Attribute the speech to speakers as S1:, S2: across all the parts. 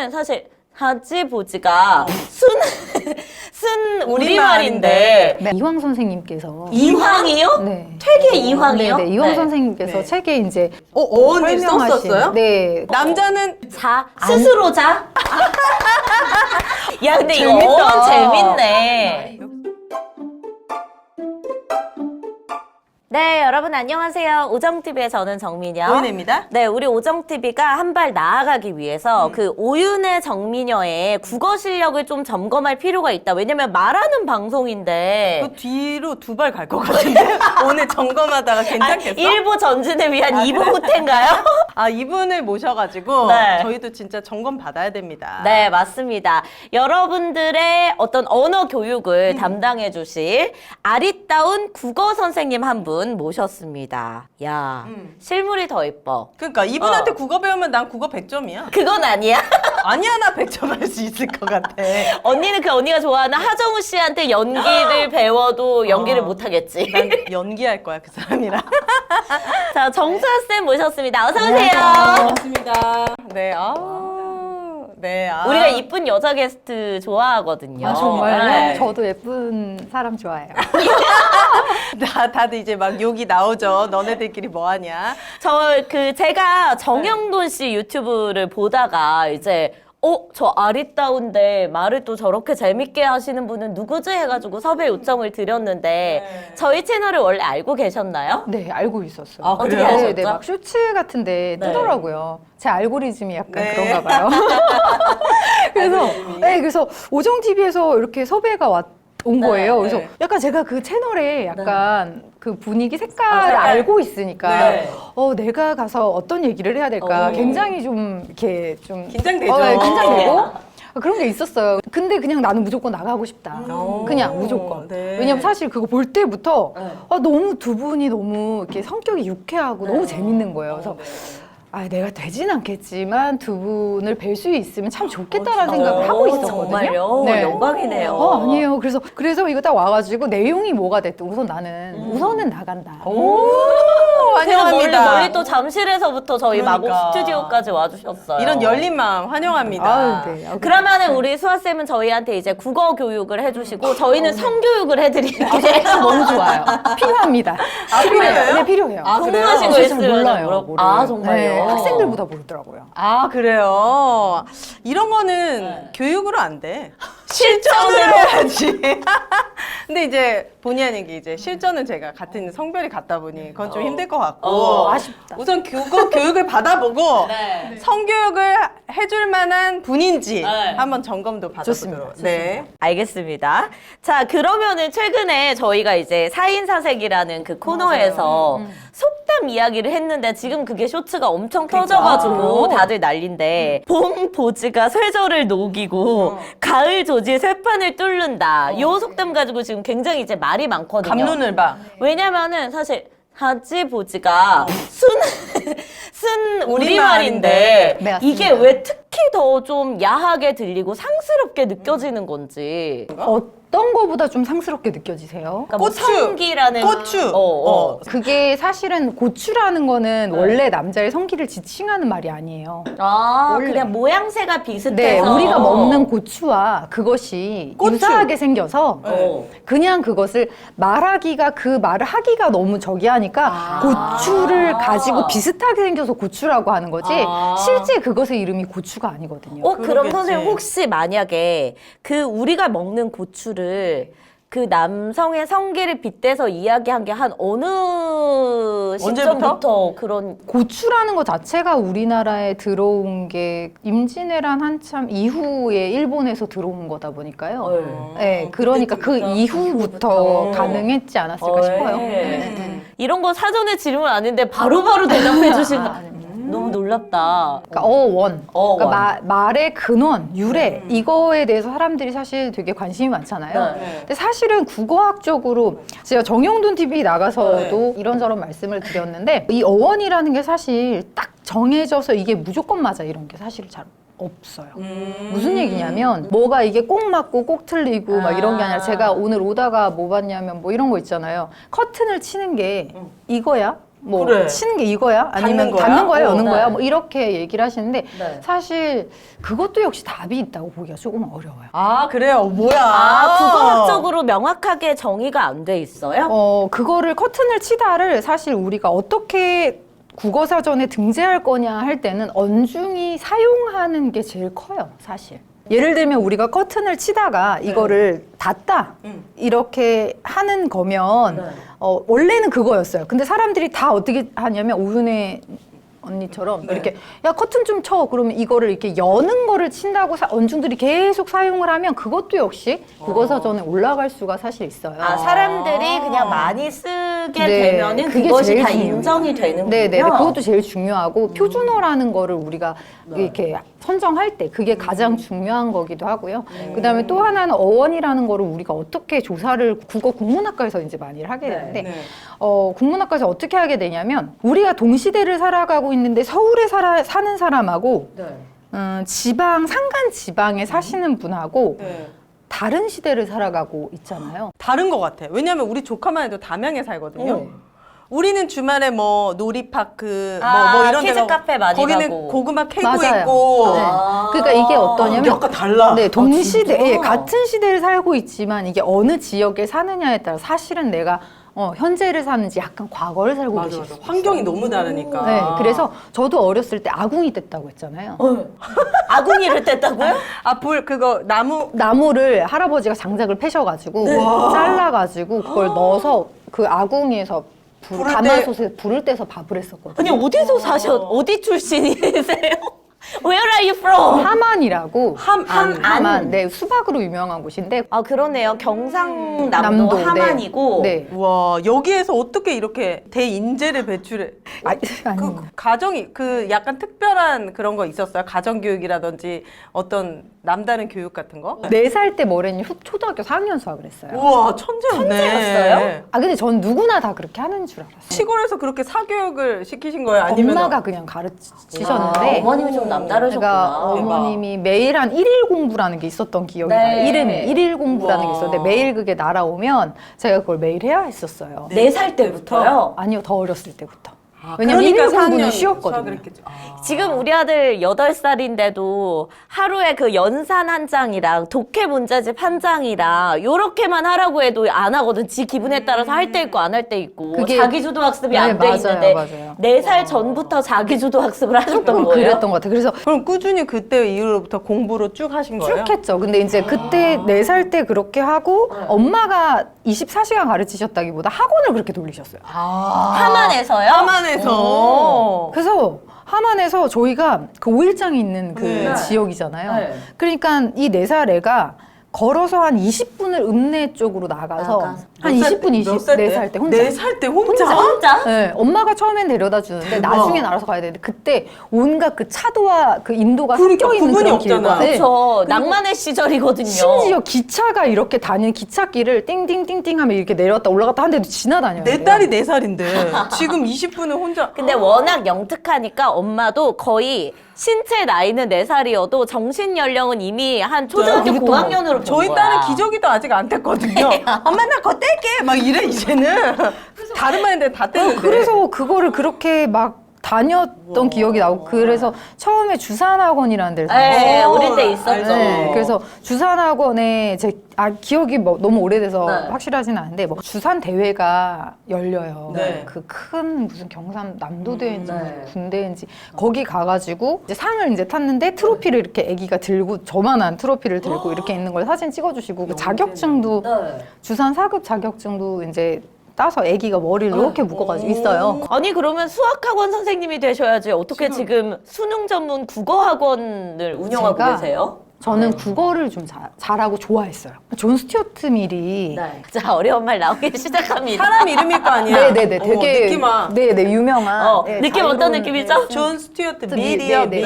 S1: 사실 하지보지가 순 우리말인데
S2: 네. 이황 선생님께서
S1: 이황이요?
S2: 네.
S1: 퇴계 이황이요?
S2: 네, 이황
S1: 네.
S2: 선생님께서
S3: 네.
S2: 책에 이제
S3: 어언을
S2: 설명하신-
S3: 썼었어요?
S2: 네.
S3: 남자는
S1: 자 스스로 자. 야 근데 이거
S3: 재밌다.
S1: 어원 재밌네. 네, 여러분 안녕하세요. 오정TV의 저는 정민여.
S3: 보이네입니다.
S1: 네, 우리 오정TV가 한 발 나아가기 위해서 그 오윤의 정민여의 국어 실력을 좀 점검할 필요가 있다. 왜냐면 말하는 방송인데
S3: 그 뒤로 두 발 갈 것 같은데 오늘 점검하다가 괜찮겠어?
S1: 일부 전진을 위한 이부 후퇴인가요?
S3: 아 이분을 모셔가지고
S1: 네.
S3: 저희도 진짜 점검 받아야 됩니다.
S1: 네, 맞습니다. 여러분들의 어떤 언어 교육을 담당해 주실 아리따운 국어 선생님 한 분 모셨습니다. 야, 실물이 더 예뻐.
S3: 그러니까 이분한테
S1: 어.
S3: 국어 배우면 난 국어 100점이야.
S1: 그건 아니야.
S3: 아니야 나 100점 할 수 있을 것 같아.
S1: 언니는 그 언니가 좋아하는 하정우 씨한테 연기를 배워도 연기를 못 하겠지.
S3: 난 연기할 거야 그 사람이랑.
S1: 자, 정수아 쌤 모셨습니다. 어서 오세요.
S3: 반갑습니다. 네, 네,
S1: 우리가 이쁜 여자 게스트 좋아하거든요.
S2: 아, 정말요?
S1: 네.
S2: 저도 예쁜 사람 좋아해요.
S3: 다들 이제 막 욕이 나오죠. 너네들끼리 뭐 하냐?
S1: 제가 정영돈 씨 유튜브를 보다가 이제 저 아리따운데 말을 또 저렇게 재밌게 하시는 분은 누구지? 해가지고 섭외 요청을 드렸는데 저희 채널을 원래 알고 계셨나요?
S2: 네, 알고 있었어요.
S3: 아,
S1: 어떻게
S3: 그래요?
S1: 하셨죠?
S2: 네, 네, 막 쇼츠 같은데
S1: 네.
S2: 뜨더라고요. 제 알고리즘이 약간
S3: 네.
S2: 그런가 봐요. 그래서 네, 그래서 오정 TV에서 이렇게 섭외가 온
S1: 네,
S2: 거예요. 그래서
S3: 네.
S2: 약간 제가 그 채널에 약간 그 분위기 색깔을
S1: 색깔.
S2: 알고 있으니까
S1: 네.
S2: 내가 가서 어떤 얘기를 해야 될까 굉장히 좀 이렇게 좀
S3: 긴장되죠.
S2: 네, 긴장되고 그런 게 있었어요. 근데 그냥 나는 무조건 나가고 싶다.
S3: 오.
S2: 그냥 무조건.
S3: 네.
S2: 왜냐면 사실 그거 볼 때부터
S1: 네.
S2: 너무 두 분이 너무 이렇게 성격이 유쾌하고 너무 재밌는 거예요. 그래서 내가 되진 않겠지만 두 분을 뵐 수 있으면 참 좋겠다라는 생각을 하고 있었거든요.
S1: 정말요?
S2: 네.
S1: 영광이네요.
S2: 아니에요. 그래서 이거 딱 와가지고 내용이 뭐가 됐든 우선 나는 우선은 나간다.
S3: 오,
S1: 제가
S3: 환영합니다.
S1: 멀리 또 잠실에서부터 저희
S3: 그러니까.
S1: 마곡 스튜디오까지 와주셨어요.
S3: 이런 열린 마음 환영합니다.
S2: 아유, 네.
S1: 그러면은 우리 수아쌤은 저희한테 이제 국어 교육을 해주시고 저희는 성교육을 해드릴게요.
S2: 너무 좋아요. 필요합니다.
S3: 필요해요?
S2: 네, 필요해요.
S1: 궁금하신 거
S2: 잘
S1: 있으면
S2: 몰라요.
S1: 물어보고.
S2: 뭐를.
S1: 아, 정말요?
S2: 네, 학생들보다 모르더라고요.
S3: 아 그래요? 이런 거는 교육으로 안 돼. 실전으로 해야지. 근데 이제 본의 아니게 이제 실전은 제가 같은 성별이 같다 보니 그건 좀 힘들 것 같고
S2: 아쉽다.
S3: 우선 국어 교육을 받아보고
S1: 네.
S3: 성교육을 해줄 만한 분인지
S1: 네.
S3: 한번 점검도 받아보도록.
S2: 좋습니다.
S3: 네.
S1: 알겠습니다. 자, 그러면은 최근에 저희가 이제 사인사색이라는 그 코너에서 속담 이야기를 했는데 지금 그게 쇼츠가 엄청 터져가지고 다들 난린데 봄 보지가 쇠저를 녹이고 가을 조지 쇠판을 뚫는다. 요 속담 가지고 지금 굉장히 이제 말이 많거든요.
S3: 감론을 봐.
S1: 왜냐면은 사실 하지보지가 순
S3: 우리말인데.
S1: 우리말인데
S2: 네, 맞습니다.
S1: 이게 왜 특히 더 좀 야하게 들리고 상스럽게 느껴지는 건지.
S2: 어떤 거보다 좀 상스럽게 느껴지세요?
S1: 그러니까 뭐
S3: 고추.
S1: 성기라는
S3: 고추.
S2: 그게 사실은 고추라는 거는 원래 남자의 성기를 지칭하는 말이 아니에요.
S1: 아,
S2: 원래.
S1: 그냥 모양새가 비슷해서.
S2: 네, 우리가 먹는 고추와 그것이
S3: 고추.
S2: 유사하게 생겨서
S1: 어.
S2: 그냥 그것을 말하기가 그 말을 하기가 너무 저기 하니까 고추를 가지고 비슷하게 생겨서 고추라고 하는 거지 실제 그것의 이름이 고추가 아니거든요.
S1: 그럼
S3: 그러겠지.
S1: 선생님 혹시 만약에 그 우리가 먹는 고추를 그 남성의 성기를 빗대서 이야기한 게 한 어느 시점부터 그런
S2: 고추라는 것 자체가 우리나라에 들어온 게 임진왜란 한참 이후에 일본에서 들어온 거다 보니까요. 네, 그러니까 그 이후부터 가능했지 않았을까 싶어요.
S1: 네. 이런 거 사전에 질문 아닌데 바로바로 대답해 주신 거 너무 놀랍다.
S2: 그러니까 어원,
S1: 어원.
S2: 그러니까 말의 근원, 유래 이거에 대해서 사람들이 사실 되게 관심이 많잖아요.
S1: 네.
S2: 근데 사실은 국어학적으로 제가 정영돈 TV 나가서도 이런저런 말씀을 드렸는데 이 어원이라는 게 사실 딱 정해져서 이게 무조건 맞아 이런 게 사실 잘 없어요. 무슨 얘기냐면 뭐가 이게 꼭 맞고 꼭 틀리고 막 이런 게 아니라 제가 오늘 오다가 뭐 봤냐면 뭐 이런 거 있잖아요. 커튼을 치는 게 이거야? 뭐
S3: 그래.
S2: 치는 게 이거야? 아니면
S3: 닿는 거야?
S2: 닿는 거야? 여는
S1: 네.
S2: 거야? 뭐 이렇게 얘기를 하시는데
S1: 네.
S2: 사실 그것도 역시 답이 있다고 보기가 조금 어려워요.
S3: 아 그래요? 뭐야?
S1: 국어학적으로 명확하게 정의가 안 돼 있어요?
S2: 그거를 커튼을 치다를 사실 우리가 어떻게 국어사전에 등재할 거냐 할 때는 언중이 사용하는 게 제일 커요, 사실. 예를 들면 우리가 커튼을 치다가 이거를 닫다 이렇게 하는 거면
S1: 네.
S2: 원래는 그거였어요. 근데 사람들이 다 어떻게 하냐면 오윤혜 언니처럼
S3: 네.
S2: 이렇게 야 커튼 좀 쳐 그러면 이거를 이렇게 여는 거를 친다고 언중들이 계속 사용을 하면 그것도 역시 국어사전에 올라갈 수가 사실 있어요.
S1: 아, 사람들이 그냥 많이 쓰게
S2: 네,
S1: 되면은
S2: 그게
S1: 그것이
S2: 제일
S1: 다
S2: 중요해요.
S1: 인정이 되는군요.
S2: 네네. 그것도 제일 중요하고 표준어라는 거를 우리가 이렇게 선정할 때 그게 가장 중요한 거기도 하고요. 그다음에 또 하나는 어원이라는 거를 우리가 어떻게 조사를 국어 국문학과에서 이제 많이 하게 되는데
S3: 네.
S2: 국문학과에서 어떻게 하게 되냐면 우리가 동시대를 살아가고 있는데 서울에 사는 사람하고 지방 산간 지방에 사시는 분하고
S3: 네.
S2: 다른 시대를 살아가고 있잖아요.
S3: 다른 것 같아. 왜냐면 우리 조카만 해도 담양에 살거든요. 우리는 주말에 뭐 놀이파크 뭐 이런
S1: 키즈
S3: 데가
S1: 카페 많이
S3: 거기는
S1: 가고.
S3: 고구마 캐고
S2: 맞아요.
S3: 있고
S2: 네. 그러니까 이게 어떠냐면
S3: 약간 달라.
S2: 네, 동시대,
S1: 진짜?
S2: 예, 같은 시대를 살고 있지만 이게 어느 지역에 사느냐에 따라 사실은 내가 현재를 사는지 약간 과거를 살고
S3: 맞아,
S2: 계실
S3: 맞아.
S2: 수
S3: 환경이 너무 다르니까.
S2: 네, 그래서 저도 어렸을 때 아궁이 뗐다고 했잖아요.
S1: 아궁이를 뗐다고요?
S3: 그거 나무
S2: 나무를 할아버지가 장작을 패셔가지고 잘라가지고 그걸 넣어서 그 아궁이에서
S3: 불을
S2: 가마솥에 불을 떼서 밥을 했었거든요.
S1: 아니 어디서 어디 출신이세요? Where are you from?
S2: 하만이라고
S3: 함안
S2: 하만, 네, 수박으로 유명한 곳인데
S1: 아 그러네요. 경상남도
S2: 남도, 네.
S1: 함안이고.
S2: 네.
S3: 와 여기에서 어떻게 이렇게 대인재를 배출해?
S2: 아니,
S3: 그 가정이 그 약간 특별한 그런 거 있었어요? 가정 교육이라든지 어떤 남다른 교육 같은 거?
S2: 4살 때 뭐랬니? 초등학교 4학년 수학을 했어요.
S3: 우와 천재였네.
S1: 천재였어요?
S2: 아 근데 전 누구나 다 그렇게 하는 줄 알았어요.
S3: 시골에서 그렇게 사교육을 시키신 거예요? 아니면
S2: 엄마가 그냥 가르치셨는데
S1: 어머님이 좀 남다르셨구나.
S2: 제가 어머님이 매일 한 1일 공부라는 게 있었던 기억이
S1: 네.
S2: 나요. 이름이 1일 공부라는 게
S3: 우와.
S2: 있었는데 매일 그게 날아오면 제가 그걸 매일 해야 했었어요.
S1: 4살 때부터요?
S2: 아니요, 더 어렸을 때부터.
S3: 아,
S2: 왜냐면
S3: 그러니까
S2: 1일 공부는
S3: 4학년
S2: 쉬웠거든요.
S3: 수학을 했겠죠.
S1: 지금 우리 아들 8살인데도 하루에 그 연산 한 장이랑 독해 문제집 한 장이랑 요렇게만 하라고 해도 안 하거든. 지 기분에 따라서 할 때 있고 안 할 때 있고.
S2: 그게-
S1: 자기주도 학습이
S2: 네,
S1: 안 돼
S2: 맞아요,
S1: 있는데
S2: 맞아요.
S1: 4살 전부터 자기주도 학습을 하셨던 거예요?
S2: 그랬던 것 같아요. 그래서
S3: 그럼 꾸준히 그때 이후로부터 공부로 쭉 하신 거예요?
S2: 쭉 했죠. 근데 이제 그때 4살 때 그렇게 하고 엄마가 24시간 가르치셨다기보다 학원을 그렇게 돌리셨어요.
S1: 하만에서요?
S3: 하만에서.
S2: 그래서 하만에서 저희가 그 5일장이 있는 그
S3: 네.
S2: 지역이잖아요.
S1: 네.
S2: 그러니까 이 4살 애가 걸어서 한 20분을 읍내 쪽으로 나가서 한 20분, 24살 때 혼자.
S3: 4살 때 혼자?
S1: 혼자?
S2: 네, 엄마가 처음엔 데려다 주는데
S3: 대박.
S2: 나중엔 알아서 가야 되는데 그때 온갖 그 차도와 그 인도가
S3: 그러니까
S2: 섞여 있는
S3: 구분이
S2: 그런
S3: 없잖아.
S2: 길과 네.
S1: 그렇죠. 낭만의 시절이거든요.
S2: 심지어 기차가 이렇게 다니는 기찻길을 띵띵띵띵 하면 이렇게 내려갔다 올라갔다 하는데도 지나다녀요.
S3: 내 딸이 4살인데 지금 20분을 혼자.
S1: 근데 워낙 영특하니까 엄마도 거의 신체 나이는 4살이어도 정신 연령은 이미 한 초등학교
S2: 그랬던
S1: 고학년으로 본
S3: 저희
S1: 거야.
S3: 딸은 기저귀도 아직 안 뗐거든요. 엄마 나 거 뗄게 막 이래 이제는. 다른 말인데 다 뗐는데.
S2: 그래서 그거를 그렇게 막 다녔던 기억이 나고 그래서 처음에 주산학원이라는 데를
S1: 네,
S2: 다녔어요.
S1: 우리 때 있었죠.
S2: 네, 그래서 주산학원에 기억이 뭐 너무 오래돼서
S1: 네.
S2: 확실하진 않은데 뭐 주산 대회가 열려요.
S3: 네.
S2: 그 큰 무슨 경상 남도대회인지
S1: 네.
S2: 군대인지 거기 가가지고 이제 상을 이제 탔는데 트로피를 이렇게 아기가 들고 저만한 트로피를 들고 이렇게 있는 걸 사진 찍어주시고 그 자격증도
S1: 네.
S2: 주산 4급 자격증도 이제 따서 아기가 머리를 이렇게 묶어가지고 있어요.
S1: 아니 그러면 수학학원 선생님이 되셔야지 어떻게 지금 수능 전문 국어학원을 운영하고
S2: 제가
S1: 계세요?
S2: 저는 국어를 좀 잘하고 좋아했어요. 존 스튜어트 밀이
S1: 네. 자 어려운 말 나오기 시작합니다.
S3: 사람 이름일 거 아니야.
S2: 네네네 되게
S3: 느낌아.
S2: 네네 유명한
S1: 느낌 어떤 느낌이죠?
S3: 존 스튜어트 밀이요 밀.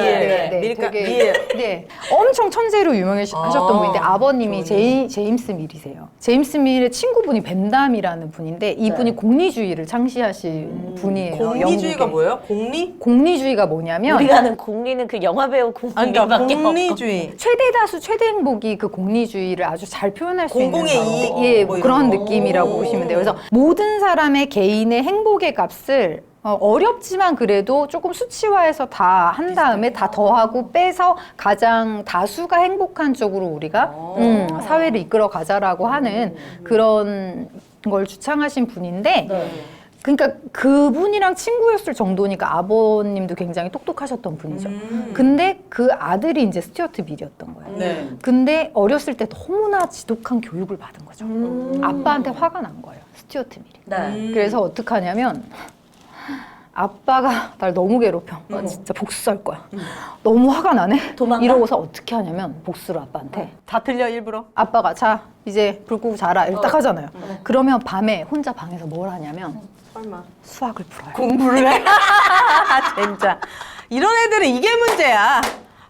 S3: 밀까 밀.
S2: 네, 엄청 천재로 유명하셨던 분인데 아버님이 제임스 밀이세요. 제임스 밀의 친구분이 벤담이라는 분인데 이분이 공리주의를 창시하신 분이에요.
S3: 공리주의가
S2: 영국에.
S3: 뭐예요? 공리?
S2: 공리주의가 뭐냐면
S1: 우리가 아는 공리는 그 영화 배우
S3: 아니, 그러니까
S1: 공리밖에 없고.
S3: 공리주의.
S2: 최대 다수 최대 행복이 그 공리주의를 아주 잘 표현할 수 있는
S3: 공공의 이익,
S2: 예,
S3: 뭐
S2: 그런
S3: 이런 거.
S2: 느낌이라고 보시면 돼요. 그래서 모든 사람의 개인의 행복의 값을 어렵지만 그래도 조금 수치화해서 다 한 다음에 다 더하고 빼서 가장 다수가 행복한 쪽으로 우리가 사회를 이끌어 가자라고 하는 그런 걸 주창하신 분인데 그러니까 그분이랑 친구였을 정도니까 아버님도 굉장히 똑똑하셨던 분이죠. 근데 그 아들이 이제 스튜어트 밀이었던 거예요.
S3: 네.
S2: 근데 어렸을 때 너무나 지독한 교육을 받은 거죠. 아빠한테 화가 난 거예요. 스튜어트 밀이.
S1: 네.
S2: 그래서 어떡하냐면 아빠가 날 너무 괴롭혀. 나 진짜 복수할 거야. 너무 화가 나네.
S1: 도망가?
S2: 이러고서 어떻게 하냐면 복수를 아빠한테.
S3: 다 틀려 일부러?
S2: 아빠가 자 이제 불 끄고 자라 이렇게 딱 하잖아요. 그러면 밤에 혼자 방에서 뭘 하냐면
S3: 설마
S2: 수학을 풀어요.
S3: 공부를 해? 진짜 이런 애들은 이게 문제야.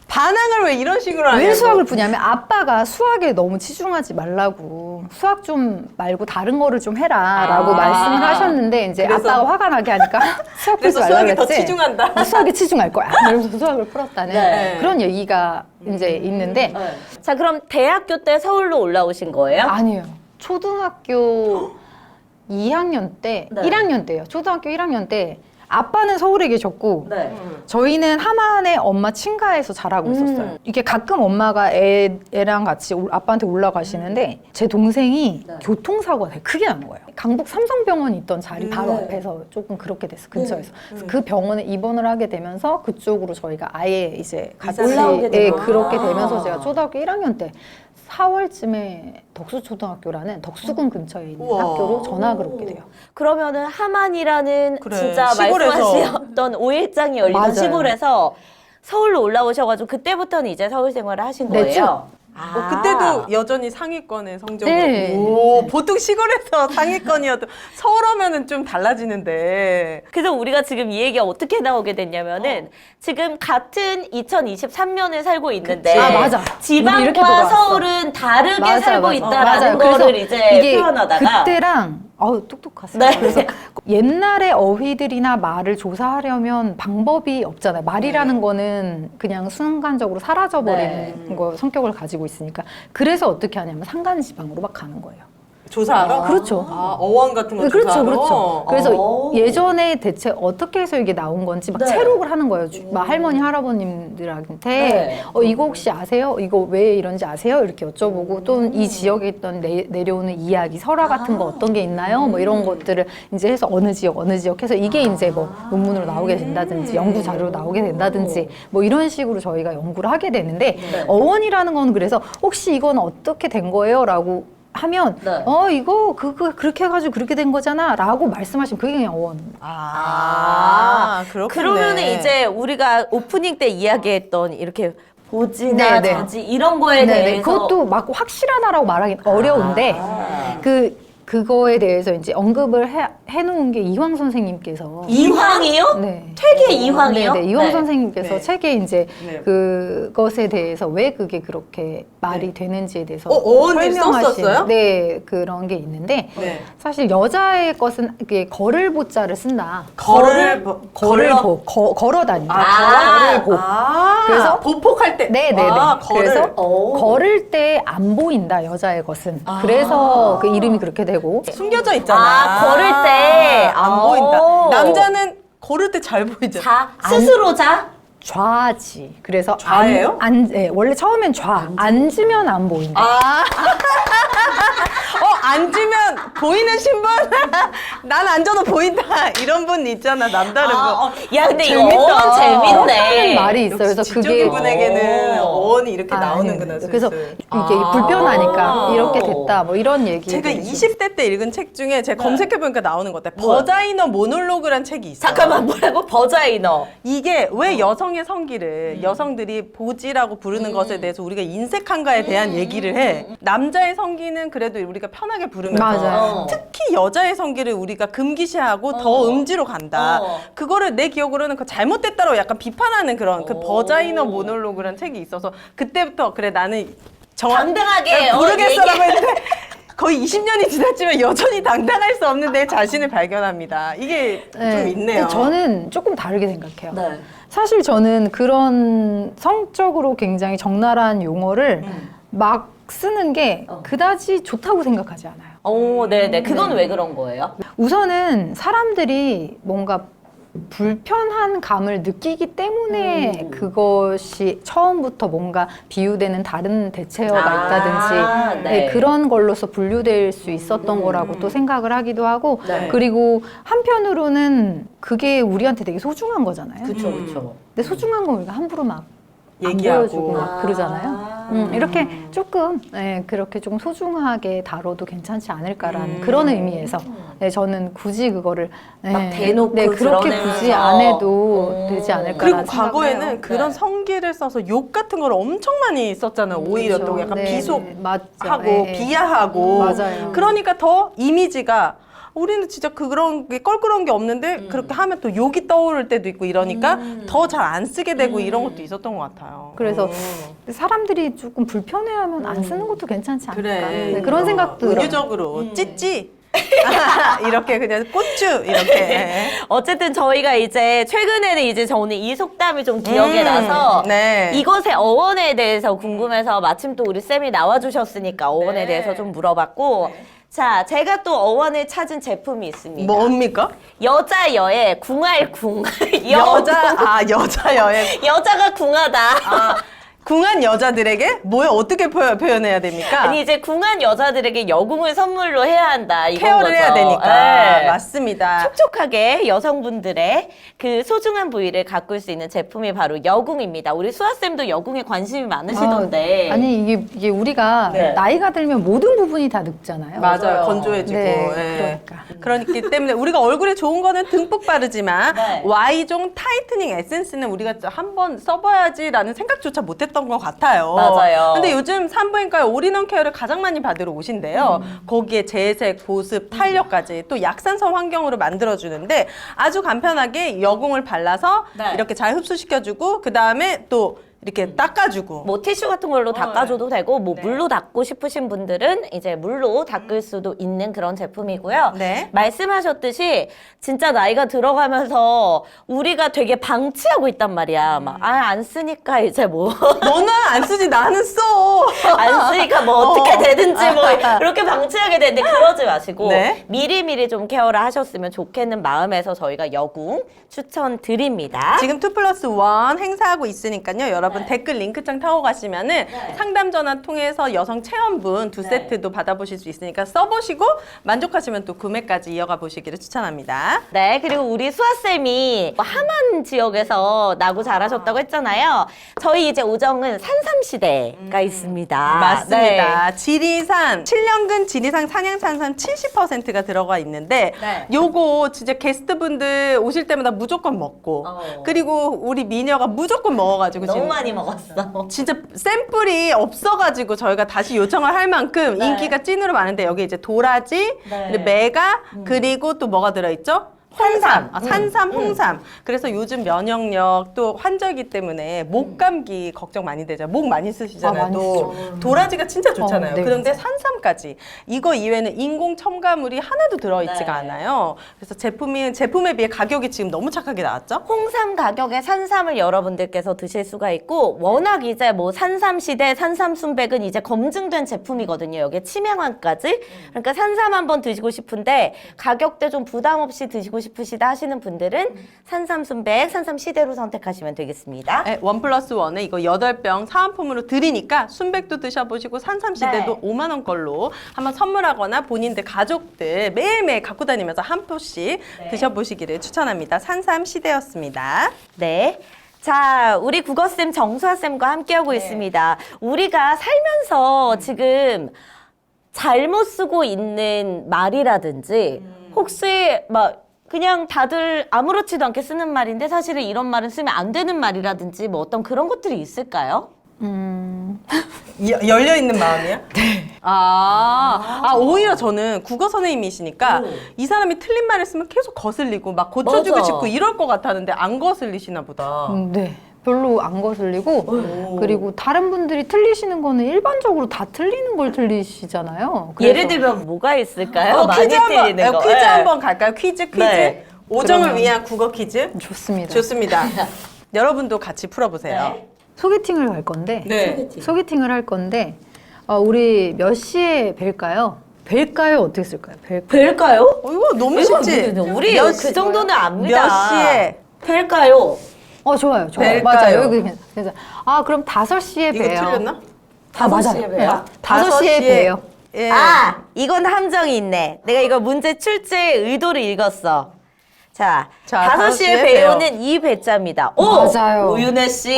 S3: 반항을 왜 이런 식으로 하냐고.
S2: 왜 수학을 푸냐면 아빠가 수학에 너무 치중하지 말라고 수학 좀 말고 다른 거를 좀 해라 라고 말씀을 하셨는데 이제
S3: 그래서?
S2: 아빠가 화가 나게 하니까 수학 풀지
S3: 그래서
S2: 말라고
S3: 수학에 더
S2: 그랬지.
S3: 치중한다.
S2: 수학에 치중할 거야. 이러면서 수학을 풀었다는
S1: 네.
S2: 그런 얘기가 이제 있는데
S1: 자, 그럼 대학교 때 서울로 올라오신 거예요?
S2: 아니에요. 초등학교 2학년 때,
S1: 네.
S2: 1학년 때요. 초등학교 1학년 때 아빠는 서울에 계셨고
S1: 네.
S2: 저희는 하만에 엄마 친가에서 자라고 있었어요. 이게 가끔 엄마가 애랑 같이 아빠한테 올라가시는데 제 동생이
S1: 네.
S2: 교통사고가 되게 크게 난 거예요. 강북 삼성병원이 있던 자리 바로 앞에서 조금 그렇게 됐어, 근처에서. 그래서 그 병원에 입원을 하게 되면서 그쪽으로 저희가 아예 이제 같이
S1: 올라오게
S2: 예,
S1: 되구나.
S2: 그렇게 되면서 제가 초등학교 1학년 때 4월쯤에 덕수초등학교라는 덕수궁 근처에 있는
S3: 우와.
S2: 학교로 전학을 오게 돼요.
S1: 그러면은 하만이라는
S3: 그래,
S1: 진짜
S3: 시골에서.
S1: 말씀하셨던 오일장이 열리던
S2: 맞아요.
S1: 시골에서 서울로 올라오셔가지고 그때부터는 이제 서울 생활을 하신 거예요?
S2: 네,
S3: 그때도 여전히 상위권의 성적으로.
S2: 네.
S3: 오, 보통 시골에서 상위권이어도 서울 오면은 좀 달라지는데.
S1: 그래서 우리가 지금 이 얘기가 어떻게 나오게 됐냐면은 지금 같은 2023년을 살고 있는데
S2: 아, 맞아. 우리 이렇게
S1: 지방과
S2: 돌아왔어.
S1: 서울은 다르게
S2: 맞아요,
S1: 살고
S2: 맞아요.
S1: 있다라는
S2: 맞아요.
S1: 거를
S2: 그래서
S1: 이제
S2: 이게
S1: 표현하다가
S2: 그때랑 똑똑하세요.
S1: 네.
S2: 그래서 옛날에 어휘들이나 말을 조사하려면 방법이 없잖아요. 말이라는 거는 그냥 순간적으로 사라져버리는 거 성격을 가지고 있으니까 그래서 어떻게 하냐면 산간지방으로 막 가는 거예요.
S3: 조사하러?
S2: 그렇죠.
S3: 아, 어원 같은 거
S2: 그렇죠,
S3: 조사하러?
S2: 그렇죠. 그래서
S1: 오.
S2: 예전에 대체 어떻게 해서 이게 나온 건지 막
S1: 네.
S2: 체록을 하는 거예요. 막 할머니, 할아버님들한테
S1: 네.
S2: 이거 혹시 아세요? 이거 왜 이런지 아세요? 이렇게 여쭤보고 또 이 지역에 있던 내려오는 이야기, 설화 같은 거 어떤 게 있나요? 뭐 이런 것들을 이제 해서 어느 지역 해서 이게 이제 뭐 논문으로 나오게 된다든지 연구 자료로 나오게 된다든지 뭐 이런 식으로 저희가 연구를 하게 되는데 어원이라는 건 그래서 혹시 이건 어떻게 된 거예요? 라고 하면
S1: 네.
S2: 이거 그렇게 해가지고 그렇게 된 거잖아 라고 말씀하시면 그게 그냥 어원.
S3: 그렇군요.
S1: 그러면은 이제 우리가 오프닝 때 이야기했던 이렇게 보지나
S2: 네, 네.
S1: 자지 이런 거에
S2: 네네.
S1: 대해서
S2: 그것도 막 확실하다라고 말하긴 어려운데 그거에 대해서 이제 언급을 해놓은 게 이황 선생님께서
S1: 이황이요?
S2: 네.
S1: 퇴계 이황이요?
S2: 네, 이황
S1: 네.
S2: 선생님께서
S3: 네.
S2: 책에 이제
S3: 네.
S2: 그것에 대해서 왜 그게 그렇게 말이 되는지에 대해서
S3: 어원을
S2: 설명하신
S3: 썼었어요?
S2: 네, 그런 게 있는데
S3: 네.
S2: 사실 여자의 것은 이게 걸을 보자를 쓴다. 걸어 다닌다. 걸을 보. 그래서
S3: 보폭할 때.
S2: 네네네.
S3: 걸을.
S2: 그래서
S1: 오.
S2: 걸을 때 안 보인다 여자의 것은. 그래서 그 이름이 그렇게 되고.
S3: 숨겨져 있잖아.
S1: 걸을 때
S3: 안 보인다. 남자는 걸을 때 잘 보이잖아.
S1: 스스로 자?
S2: 좌지. 그래서
S3: 좌예요?
S2: 네, 원래 처음엔 좌. 앉으면 안 보인다.
S3: 앉으면 보이는 신분? 난 앉아도 보인다. 이런 분 있잖아. 남다른 거.
S1: 야, 근데 이거
S3: 재밌다.
S1: 어원 재밌네.
S2: 그런 말이 있어요. 그래서
S3: 역시
S2: 그게
S3: 지적인 분에게는 어원이 이렇게
S2: 아니요.
S3: 나오는구나.
S2: 그래서
S3: 슬슬.
S2: 이게 불편하니까 이렇게 됐다. 뭐 이런 얘기.
S3: 제가 20대 때 읽은 책 중에 제가 검색해보니까 나오는 것 같아요. 버자이너 모놀로그란 책이 있어요.
S1: 잠깐만, 뭐라고? 버자이너.
S3: 이게 왜 여성의 성기를 여성들이 보지라고 부르는 것에 대해서 우리가 인색한가에 대한 얘기를 해. 남자의 성기는 그래도 우리가 편하게 부르면서
S2: 맞아요.
S3: 특히 여자의 성기를 우리가 금기시하고 더 음지로 간다.
S1: 어.
S3: 그거를 내 기억으로는 그 잘못됐다고 약간 비판하는 그런 그 버자이너 모놀로그란 책이 있어서 그때부터 그래 나는
S1: 당당하게
S3: 모르겠어라고 했는데 거의 20년이 지났지만 여전히 당당할 수 없는 내 자신을 발견합니다. 이게 좀 있네요.
S2: 저는 조금 다르게 생각해요.
S1: 네.
S2: 사실 저는 그런 성적으로 굉장히 적나라한 용어를 막 쓰는 게 그다지 좋다고 생각하지 않아요.
S1: 오, 네네. 그건 왜 그런 거예요?
S2: 우선은 사람들이 뭔가 불편한 감을 느끼기 때문에 그것이 처음부터 뭔가 비유되는 다른 대체어가 있다든지 네, 그런 걸로서 분류될 수 있었던 거라고 또 생각을 하기도 하고
S1: 네.
S2: 그리고 한편으로는 그게 우리한테 되게 소중한 거잖아요.
S1: 그쵸, 그쵸.
S2: 근데 소중한 거 우리가 함부로 막 안
S3: 얘기하고.
S2: 보여주고 막 그러잖아요. 이렇게 조금 그렇게 조금 소중하게 다뤄도 괜찮지 않을까라는 그런 의미에서 저는 굳이 그거를
S1: 막 대놓고
S2: 그렇게
S1: 드러내면서.
S2: 굳이 안 해도 되지 않을까라는
S3: 그리고
S2: 생각을
S3: 과거에는
S2: 해요.
S3: 그런 성기를 써서 욕 같은 걸 엄청 많이 썼잖아요. 오히려
S2: 그렇죠.
S3: 또 약간
S2: 네,
S3: 비속하고
S2: 맞죠. 네.
S3: 비하하고
S2: 맞아요.
S3: 그러니까 더 이미지가 우리는 진짜 그런 게 껄끄러운 게 없는데 그렇게 하면 또 욕이 떠오를 때도 있고 이러니까 더 잘 안 쓰게 되고 이런 것도 있었던 것 같아요.
S2: 그래서 사람들이 조금 불편해하면 안 쓰는 것도 괜찮지 않을까
S3: 그래.
S2: 네, 그런 생각도 들어요.
S3: 은유적으로 찌찌 이렇게 그냥 고추 이렇게
S1: 어쨌든 저희가 이제 최근에는 이제 저는 이 속담이 좀 기억에 나서
S3: 네.
S1: 이것의 어원에 대해서 궁금해서 마침 또 우리 쌤이 나와주셨으니까 어원에 대해서 좀 물어봤고 자, 제가 또 어원을 찾은 제품이 있습니다.
S3: 뭡니까?
S1: 여자여의 궁알궁.
S3: 여자 여행
S1: 여자가 궁하다.
S3: 궁한 여자들에게 뭘 어떻게 표현해야 됩니까?
S1: 아니 이제 궁한 여자들에게 여궁을 선물로 해야 한다 이건
S3: 케어를
S1: 거죠.
S3: 해야 되니까
S1: 네.
S3: 맞습니다.
S1: 촉촉하게 여성분들의 그 소중한 부위를 가꿀 수 있는 제품이 바로 여궁입니다. 우리 수아쌤도 여궁에 관심이 많으시던데.
S2: 아니 이게 우리가
S1: 네.
S2: 나이가 들면 모든 부분이 다 늙잖아요.
S3: 맞아요. 건조해지고.
S2: 네,
S3: 예. 그렇기 때문에 우리가 얼굴에 좋은 거는 듬뿍 바르지만
S1: 네.
S3: Y종 타이트닝 에센스는 우리가 한번 써봐야지라는 생각조차 못했던 것 같아요.
S1: 맞아요.
S3: 근데 요즘 산부인과에 올인원 케어를 가장 많이 받으러 오신대요. 거기에 재색, 보습, 탄력까지 또 약산성 환경으로 만들어주는데 아주 간편하게 여궁을 발라서
S1: 네.
S3: 이렇게 잘 흡수시켜주고 그 다음에 또 이렇게 닦아주고
S1: 뭐 티슈 같은 걸로 닦아줘도 되고 뭐 물로 닦고 싶으신 분들은 이제 물로 닦을 수도 있는 그런 제품이고요.
S3: 네.
S1: 말씀하셨듯이 진짜 나이가 들어가면서 우리가 되게 방치하고 있단 말이야. 막 안 쓰니까 이제 뭐
S3: 너는 안 쓰지 나는 써.
S1: 안 쓰니까 뭐 어떻게 되든지 뭐 이렇게 방치하게 되는데 그러지 마시고
S3: 네.
S1: 미리미리 좀 케어를 하셨으면 좋겠는 마음에서 저희가 여궁 추천드립니다.
S3: 지금 2+1 행사하고 있으니까요. 여러분 댓글 링크장 타고 가시면은 상담 전화 통해서 여성 체험분 2세트도 받아보실 수 있으니까 써보시고 만족하시면 또 구매까지 이어가 보시기를 추천합니다.
S1: 네, 그리고 우리 수아쌤이 하만 지역에서 나고 자라셨다고 했잖아요. 저희 이제 오정은 산삼시대가 있습니다.
S3: 맞습니다.
S1: 네.
S3: 지리산, 7년근 지리산 산양산삼 70%가 들어가 있는데
S1: 네.
S3: 요거 진짜 게스트분들 오실 때마다 무조건 먹고 그리고 우리 미녀가 무조건 먹어가지고
S1: 너무
S3: 지금
S1: 많이 먹었어.
S3: 진짜 샘플이 없어가지고 저희가 다시 요청을 할 만큼
S1: 네.
S3: 인기가 찐으로 많은데 여기 이제 도라지, 그리고 메가, 그리고 또 뭐가 들어있죠? 홍삼, 산삼, 홍삼. 그래서 요즘 면역력 또 환절기 때문에 목 감기 걱정 많이 되죠. 목 많이 쓰시잖아요.
S2: 많이
S3: 또 도라지가 진짜 좋잖아요.
S2: 네.
S3: 그런데 산삼까지 이거 이외에는 인공 첨가물이 하나도 들어있지가
S1: 네.
S3: 않아요. 그래서 제품에 비해 가격이 지금 너무 착하게 나왔죠?
S1: 홍삼 가격에 산삼을 여러분들께서 드실 수가 있고 워낙 이제 뭐 산삼시대, 산삼순백은 이제 검증된 제품이거든요. 여기에 치명환까지. 그러니까 산삼 한번 드시고 싶은데 가격대 좀 부담 없이 드시고 싶으시다 하시는 분들은 산삼순백, 산삼시대로 선택하시면 되겠습니다.
S3: 네, 1+1에 이거 8병 사은품으로 드리니까 순백도 드셔보시고 산삼시대도
S1: 네.
S3: 5만 원 걸로 한번 선물하거나 본인들 가족들 매일매일 갖고 다니면서 한 포씩 드셔보시기를 추천합니다. 산삼시대였습니다.
S1: 네. 자, 우리 국어쌤 정수아쌤과 함께하고 있습니다. 우리가 살면서 지금 잘못 쓰고 있는 말이라든지 혹시 막 그냥 다들 아무렇지도 않게 쓰는 말인데 사실은 이런 말은 쓰면 안 되는 말이라든지 뭐 어떤 그런 것들이 있을까요?
S3: 열려있는 마음이야? 네. 오히려 저는 국어 선생님이시니까 이 사람이 틀린 말을 쓰면 계속 거슬리고 막 고쳐주고
S1: 맞아.
S3: 싶고 이럴 것 같았는데 안 거슬리시나 보다.
S2: 네. 별로 안 거슬리고 그리고 다른 분들이 틀리시는 거는 일반적으로 다 틀리는 걸 틀리시잖아요. 그래서
S1: 예를 들면 뭐가 있을까요? 많이
S3: 퀴즈 한번,
S1: 틀리는 거.
S3: 퀴즈
S1: 네.
S3: 한번 갈까요? 퀴즈.
S1: 네.
S3: 오정을
S2: 그러면-
S3: 위한 국어 퀴즈?
S2: 좋습니다.
S3: 좋습니다. 여러분도 같이 풀어보세요.
S1: 네.
S2: 소개팅을 갈 건데
S3: 네.
S2: 소개팅을 할 건데 우리 몇 시에 뵐까요? 벨까요? 어떻게 쓸까요? 벨.
S1: 벨까요?
S3: 이거 너무 쉽지.
S1: 우리 그 정도는 압니다.
S3: 몇 시에?
S1: 벨까요?
S2: 좋아요.
S3: 벨까요?
S2: 맞아요. 여기 그래서 그럼 5시에
S3: 이거
S2: 봬요.
S3: 틀렸나?
S2: 맞아요.
S1: 5시에 봬요?
S2: 5시에 봬요.
S3: 예.
S1: 아, 이건 함정이 있네. 내가 이거 문제 출제의 의도를 읽었어. 자,
S3: 자,
S1: 5시에
S3: 5시에
S1: 배우는 이 배자입니다. 오!
S2: 맞아요.
S1: 오윤혜 씨.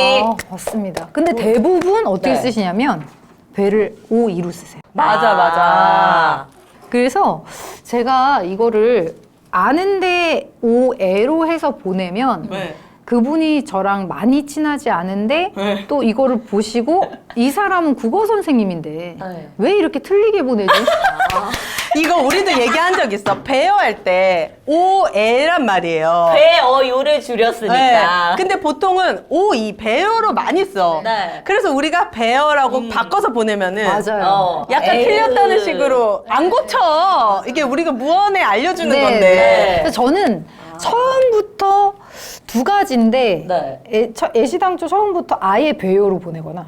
S2: 맞습니다. 근데 대부분 어떻게
S1: 네.
S2: 쓰시냐면 배를 O2로 쓰세요.
S1: 맞아.
S2: 그래서 제가 이거를 아는데 OL로 해서 보내면
S3: 네.
S2: 그분이 저랑 많이 친하지 않은데
S3: 네.
S2: 또 이거를 보시고 이 사람은 국어 선생님인데
S1: 네.
S2: 왜 이렇게 틀리게 보내지?
S3: 이거 우리도 얘기한 적 있어. 배어 할 때 OL란 말이에요.
S1: 배어요를 줄였으니까.
S3: 근데 보통은 O2 배어로 많이 써.
S1: 네.
S3: 그래서 우리가 배어라고 바꿔서 보내면은
S2: 맞아요.
S3: 약간
S1: 에이.
S3: 틀렸다는 식으로 안 고쳐. 이게 우리가 무언에 알려주는
S2: 네,
S3: 건데.
S1: 네.
S2: 그래서 저는 처음부터 두 가지인데
S1: 네.
S2: 애시당초 처음부터 아예 배요로 보내거나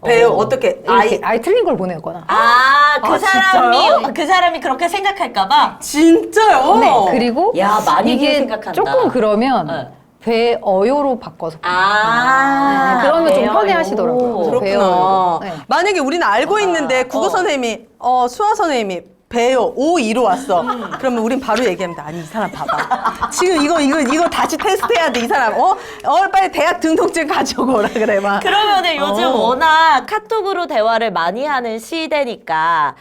S3: 배어 어떻게
S2: 이렇게 아예 틀린 걸 보내거나
S1: 아, 그
S3: 아,
S1: 사람이
S3: 진짜요?
S1: 그 사람이 그렇게 생각할까봐.
S3: 진짜요?
S2: 네, 그리고
S1: 야, 많이
S2: 이게
S1: 생각한다.
S2: 조금 그러면
S1: 네.
S2: 배어요로 바꿔서
S1: 아,
S2: 네, 그러면 좀
S1: 배어요.
S2: 편해하시더라고요.
S3: 그렇구나.
S2: 배어요. 네.
S3: 만약에 우리는 알고 있는데 국어 선생님이 수아 선생님이 배요 O2로 왔어. 그러면 우린 바로 얘기합니다. 아니 이 사람 봐봐. 지금 이거 다시 테스트해야 돼 이 사람. 빨리 대학 등록증 가져오고 오라 그래 막.
S1: 그러면은 요즘 워낙 카톡으로 대화를 많이 하는 시대니까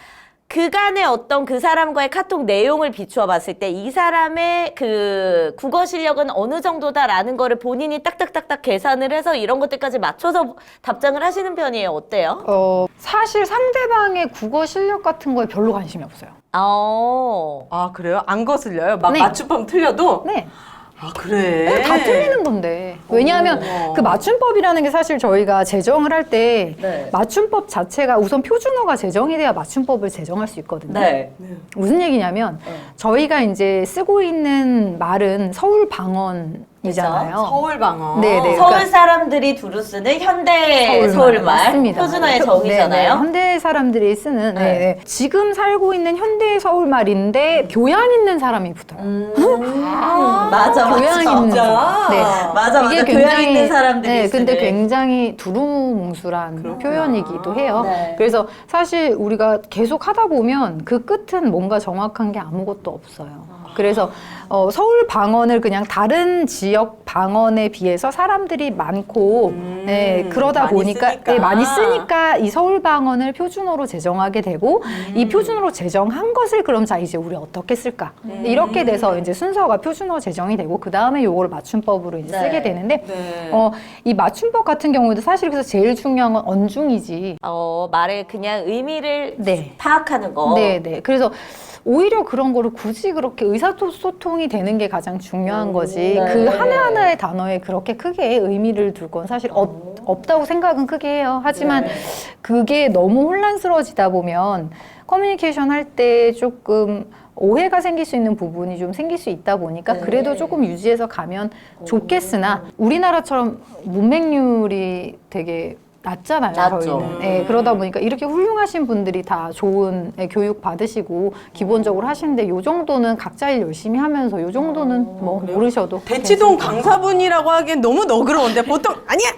S1: 그간의 어떤 그 사람과의 카톡 내용을 비추어 봤을 때 이 사람의 그 국어 실력은 어느 정도다라는 거를 본인이 딱딱딱딱 계산을 해서 이런 것들까지 맞춰서 답장을 하시는 편이에요. 어때요?
S2: 사실 상대방의 국어 실력 같은 거에 별로 관심이 없어요.
S3: 아 그래요? 안 거슬려요? 막
S2: 네.
S3: 맞춤법 틀려도?
S2: 네.
S3: 아 그래.
S2: 다 틀리는 건데. 왜냐하면 그 맞춤법이라는 게 사실 저희가 제정을 할 때
S1: 네.
S2: 맞춤법 자체가 우선 표준어가 제정이 돼야 맞춤법을 제정할 수 있거든요.
S1: 네.
S2: 무슨 얘기냐면 저희가 이제 쓰고 있는 말은 서울 방언이잖아요.
S3: 서울 방어.
S2: 네, 네.
S1: 서울
S2: 그러니까
S1: 사람들이 두루 쓰는 현대 서울말
S2: 맞습니다.
S1: 표준어의
S2: 네,
S1: 정의잖아요.
S2: 네. 현대 사람들이 쓰는
S1: 네.
S2: 네, 네. 지금 살고 있는 현대 서울말인데 교양 있는 사람이 붙어요.
S1: 맞아,
S2: 교양 있는
S1: 진짜.
S2: 사람. 네.
S1: 맞아. 교양 있는 사람들이
S2: 네, 근데
S1: 쓰는.
S2: 굉장히 두루뭉술한 표현이기도 해요.
S1: 네.
S2: 그래서 사실 우리가 계속 하다 보면 그 끝은 뭔가 정확한 게 아무것도 없어요. 그래서 서울 방언을 그냥 다른 지역 방언에 비해서 사람들이 많고 네, 그러다
S3: 많이
S2: 보니까
S3: 쓰니까.
S2: 네, 많이 쓰니까 이 서울 방언을 표준어로 제정하게 되고 이 표준어로 제정한 것을 그럼 자 이제 우리 어떻게 쓸까 이렇게 돼서 이제 순서가 표준어 제정이 되고 그 다음에 요거를 맞춤법으로 이제
S1: 네.
S2: 쓰게 되는데
S3: 네.
S2: 이 맞춤법 같은 경우에도 사실 그래서 제일 중요한 건 언중이지.
S1: 말의 그냥 의미를
S2: 네.
S1: 파악하는 거.
S2: 네, 네. 그래서 오히려 그런 거를 굳이 그렇게 의사소통이 되는 게 가장 중요한 거지.
S1: 네.
S2: 그 하나하나의 단어에 그렇게 크게 의미를 둘 건 사실 없다고 생각은 크게 해요. 하지만 그게 너무 혼란스러워지다 보면 커뮤니케이션 할 때 조금 오해가 생길 수 있는 부분이 좀 생길 수 있다 보니까 그래도 조금 유지해서 가면 좋겠으나 우리나라처럼 문맹률이 되게 낮잖아요.
S1: 낮죠.
S2: 저희는. 네, 그러다 보니까 이렇게 훌륭하신 분들이 다 좋은 교육 받으시고 기본적으로 하시는데 요 정도는 각자 일 열심히 하면서 요 정도는 뭐 모르셔도
S3: 대치동 강사분이라고 하기엔 너무 너그러운데 보통 아니야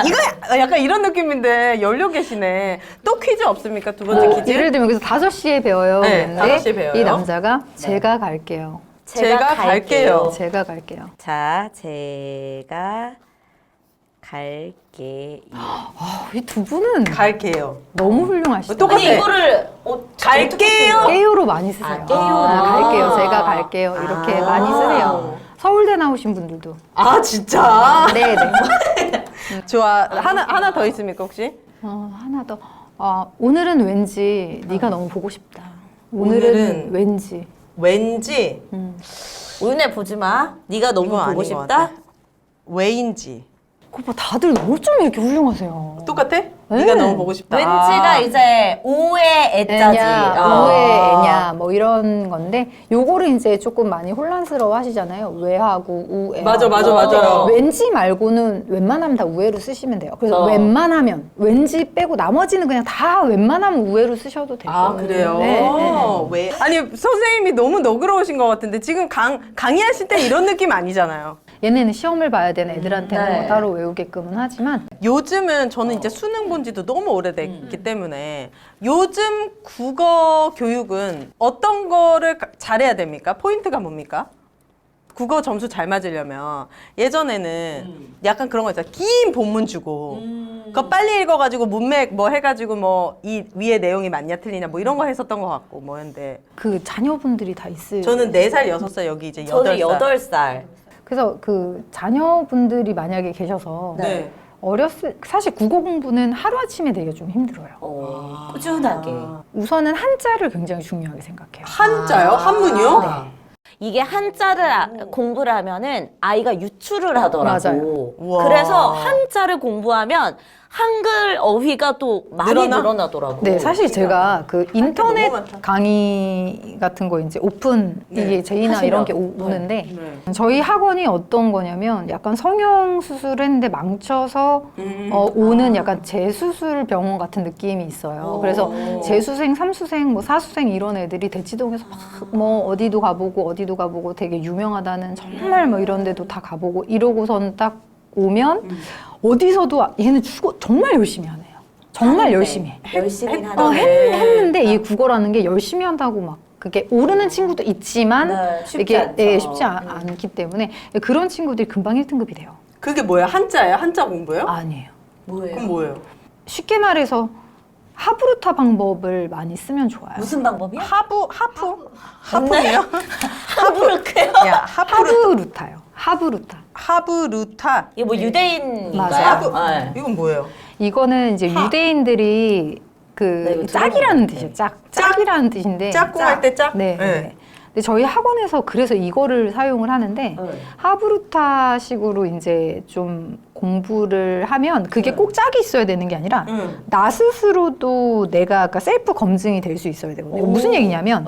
S3: 이거야 약간 이런 느낌인데 열려 계시네. 또 퀴즈 없습니까? 두 번째 퀴즈.
S2: 예를 들면 그래서 5시에 배워요.
S3: 네,
S2: 그랬는데
S3: 5시에 배워요.
S2: 이 남자가 제가 갈게요.
S3: 제가 갈게요.
S2: 제가 갈게요.
S1: 자, 제가 갈게요.
S2: 이 두 분은
S3: 갈게요.
S2: 너무 훌륭하시다.
S3: 똑같아.
S1: 아니 이거를
S3: 갈게요.
S2: 깨요로 많이 쓰세요.
S1: 깨요.
S2: 갈게요. 제가 갈게요. 이렇게 많이 쓰세요. 서울대 나오신 분들도.
S3: 아 진짜.
S2: 네, 네.
S3: 좋아. 하나 더 있습니까 혹시?
S2: 하나 더. 오늘은 왠지 네가 너무 보고 싶다.
S3: 오늘은
S2: 오늘은 왠지.
S3: 왠지
S1: 오윤혜 보지 마. 네가 너무
S3: 이거
S1: 보고
S3: 아닌 것
S1: 싶다.
S3: 같아. 왜인지.
S2: 오빠 다들 어쩜 이렇게 훌륭하세요.
S3: 똑같아? 네가 너무 보고 싶다.
S1: 왠지가 이제 오의 애자지.
S2: 애냐, 우에 애냐 뭐 이런 건데 요거를 이제 조금 많이 혼란스러워 하시잖아요. 왜하고 우에.
S3: 맞아.
S2: 왠지 말고는 웬만하면 다 우에로 쓰시면 돼요. 그래서 웬만하면 왠지 빼고 나머지는 그냥 다 웬만하면 우에로 쓰셔도 돼요.
S3: 아, 그래요?
S2: 네.
S3: 왜? 아니, 선생님이 너무 너그러우신 것 같은데 지금 강의하실 때 이런 느낌 아니잖아요.
S2: 얘네는 시험을 봐야 되는 애들한테는
S1: 네.
S2: 뭐 따로 외우게끔은 하지만
S3: 요즘은 저는 이제 수능 본 지도 너무 오래됐기 때문에 요즘 국어 교육은 어떤 거를 잘해야 됩니까? 포인트가 뭡니까? 국어 점수 잘 맞으려면 예전에는 약간 그런 거 있잖아. 긴 본문 주고 그거 빨리 읽어가지고 문맥 뭐 해가지고 뭐 이 위에 내용이 맞냐 틀리냐 뭐 이런 거 했었던 것 같고 뭐였는데
S2: 그 자녀분들이 다 있을
S3: 저는 4살, 6살 여기 이제
S1: 저는
S3: 8살
S1: 8살.
S2: 그래서 그 자녀분들이 만약에 계셔서
S3: 네.
S2: 사실 국어 공부는 하루아침에 되게 좀 힘들어요.
S1: 꾸준하게.
S2: 우선은 한자를 굉장히 중요하게 생각해요.
S3: 한자요? 한문이요?
S2: 네.
S1: 이게 한자를 공부를 하면은 아이가 유추를 하더라고.
S2: 맞아요.
S3: 우와.
S1: 그래서 한자를 공부하면 한글 어휘가 또 많이
S3: 늘어나?
S1: 늘어나더라고.
S2: 네, 사실 제가 그 인터넷
S3: 너무 많다.
S2: 강의 같은 거 이제 오픈
S3: 네.
S2: 이게 제이나
S1: 하시면.
S2: 이런 게 오는데
S3: 네.
S2: 저희 학원이 어떤 거냐면 약간 성형 수술을 했는데 망쳐서 오는 약간 재수술 병원 같은 느낌이 있어요. 그래서 재수생, 삼수생, 뭐 사수생 이런 애들이 대치동에서 막 뭐 어디도 가보고 되게 유명하다는 정말 뭐 이런 데도 다 가보고 이러고선 딱 오면 어디서도 얘는 정말 열심히 하네요. 정말 열심히 해.
S1: 열심히 하는데.
S2: 했는데 이 국어라는 게 열심히 한다고 막 그게 오르는 친구도 있지만
S1: 네, 쉽지
S2: 이게
S1: 않죠.
S2: 쉽지 않기 때문에 그런 친구들이 금방 1등급이 돼요.
S3: 그게 뭐야? 한자예요? 한자 공부예요?
S2: 아니에요.
S1: 뭐예요?
S3: 그럼 뭐예요?
S2: 쉽게 말해서 하브루타 방법을 많이 쓰면 좋아요.
S1: 무슨 방법이요?
S3: 하프예요?
S1: 하브르크요?
S3: 야,
S2: 하브루타요. 하브루타.
S3: 하브루타.
S1: 이게 뭐 유대인인가요?
S2: 맞아요.
S1: 네.
S3: 이건 뭐예요?
S2: 이거는 이제 유대인들이 그
S1: 이거
S2: 짝이라는 뜻이에요. 짝이라는 뜻인데
S3: 짝꿍할 때 짝?
S2: 네. 네. 근데 저희 학원에서 그래서 이거를 사용을 하는데
S1: 네.
S2: 하브루타식으로 이제 좀 공부를 하면 그게 꼭 짝이 있어야 되는 게 아니라 나 스스로도 내가 그러니까 셀프 검증이 될 수 있어야 되거든요. 이거 무슨 얘기냐면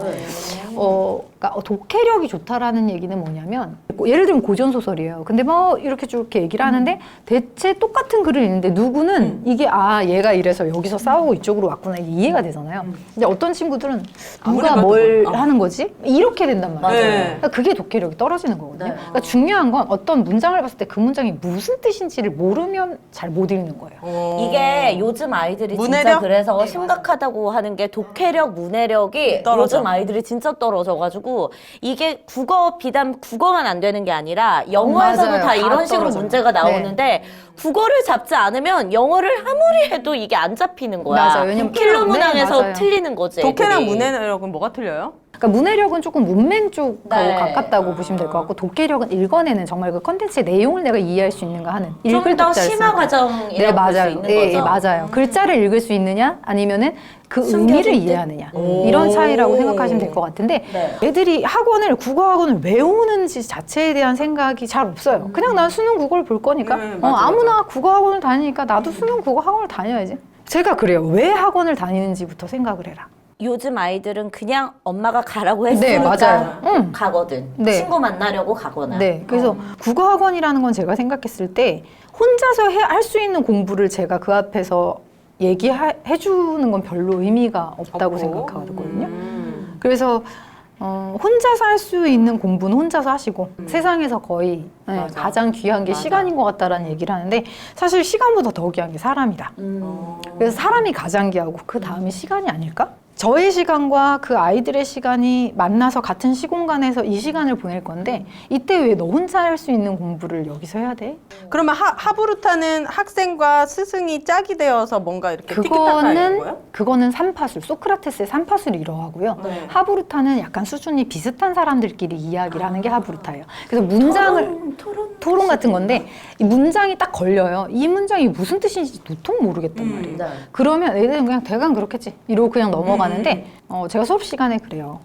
S2: 그러니까 독해력이 좋다라는 얘기는 뭐냐면 예를 들면 고전 소설이에요. 근데 뭐 이렇게 저렇게 얘기를 하는데 대체 똑같은 글을 읽는데 누구는 이게 얘가 이래서 여기서 싸우고 이쪽으로 왔구나 이게 이해가 되잖아요. 근데 어떤 친구들은 누가
S3: 아무리
S2: 뭘
S3: 봐도,
S2: 하는 거지? 이렇게 된단 말이에요.
S3: 네.
S2: 그러니까 그게 독해력이 떨어지는 거거든요.
S1: 네.
S2: 그러니까 중요한 건 어떤 문장을 봤을 때 그 문장이 무슨 뜻인지를 모르면 잘 못 읽는 거예요.
S1: 이게 요즘 아이들이 진짜
S3: 문해력?
S1: 그래서 심각하다고 하는 게 독해력, 문해력이
S3: 떨어져.
S1: 요즘 아이들이 진짜 떨어져가지고 이게 비단 국어만 안 되는 게 아니라 영어에서도
S2: 맞아요.
S1: 다
S2: 다
S1: 이런 식으로
S2: 떨어져요.
S1: 문제가 나오는데 국어를 잡지 않으면 영어를 아무리 해도 이게 안 잡히는 거야.
S2: 맞아요. 왜냐면
S1: 킬러
S2: 네,
S1: 문항에서
S2: 맞아요.
S1: 틀리는 거지.
S3: 독해랑
S1: 애들이.
S3: 문해력은 뭐가 틀려요?
S2: 그러니까 문해력은 조금 문맹 쪽하고
S1: 네.
S2: 가깝다고 보시면 될 것 같고 독해력은 읽어내는 정말 그 컨텐츠의 내용을 내가 이해할 수 있는가 하는
S1: 좀
S2: 읽을
S1: 더
S2: 독자를
S1: 심화
S2: 쓰는
S1: 과정이라고
S2: 네,
S1: 볼 수
S2: 맞아요.
S1: 있는
S2: 네,
S1: 거죠.
S2: 맞아요. 글자를 읽을 수 있느냐 아니면은 그
S1: 숨겨진
S2: 의미를
S1: 뜻?
S2: 이해하느냐 이런 차이라고 생각하시면 될 것 같은데
S1: 네.
S2: 애들이 국어 학원을 왜 오는지 자체에 대한 생각이 잘 없어요. 그냥 난 수능 국어를 볼 거니까
S3: 맞아,
S2: 아무나 국어 학원을 다니니까 나도 수능 국어 학원을 다녀야지. 제가 그래요. 왜 학원을 다니는지부터 생각을 해라.
S1: 요즘 아이들은 그냥 엄마가 가라고 했으니까
S2: 네, 맞아요.
S1: 가거든.
S2: 네.
S1: 친구 만나려고 가거나.
S2: 네, 그래서 국어학원이라는 건 제가 생각했을 때 혼자서 할 수 있는 공부를 제가 그 앞에서 얘기해 주는 건 별로 의미가 없다고 생각하거든요. 그래서 혼자서 할 수 있는 공부는 혼자서 하시고 세상에서 거의 가장 귀한 게 시간인 것 같다라는 얘기를 하는데 사실 시간보다 더 귀한 게 사람이다. 그래서 사람이 가장 귀하고 그 다음이 시간이 아닐까? 저의 시간과 그 아이들의 시간이 만나서 같은 시공간에서 이 시간을 보낼 건데 이때 왜 너 혼자 할 수 있는 공부를 여기서 해야 돼?
S3: 그러면 하브루타는 학생과 스승이 짝이 되어서 뭔가 이렇게 티키타카 하는 거예요?
S2: 그거는 삼파술, 소크라테스의 삼파술이 이러하고요.
S3: 네.
S2: 하브루타는 약간 수준이 비슷한 사람들끼리 이야기를 하는 게 하브루타예요. 그래서 문장을 토론 같은 건데 이 문장이 딱 걸려요. 이 문장이 무슨 뜻인지 도통 모르겠단 말이에요.
S1: 네.
S2: 그러면 애들은 그냥 대강 그렇겠지 이러고 그냥 넘어가는데 제가 수업 시간에 그래요.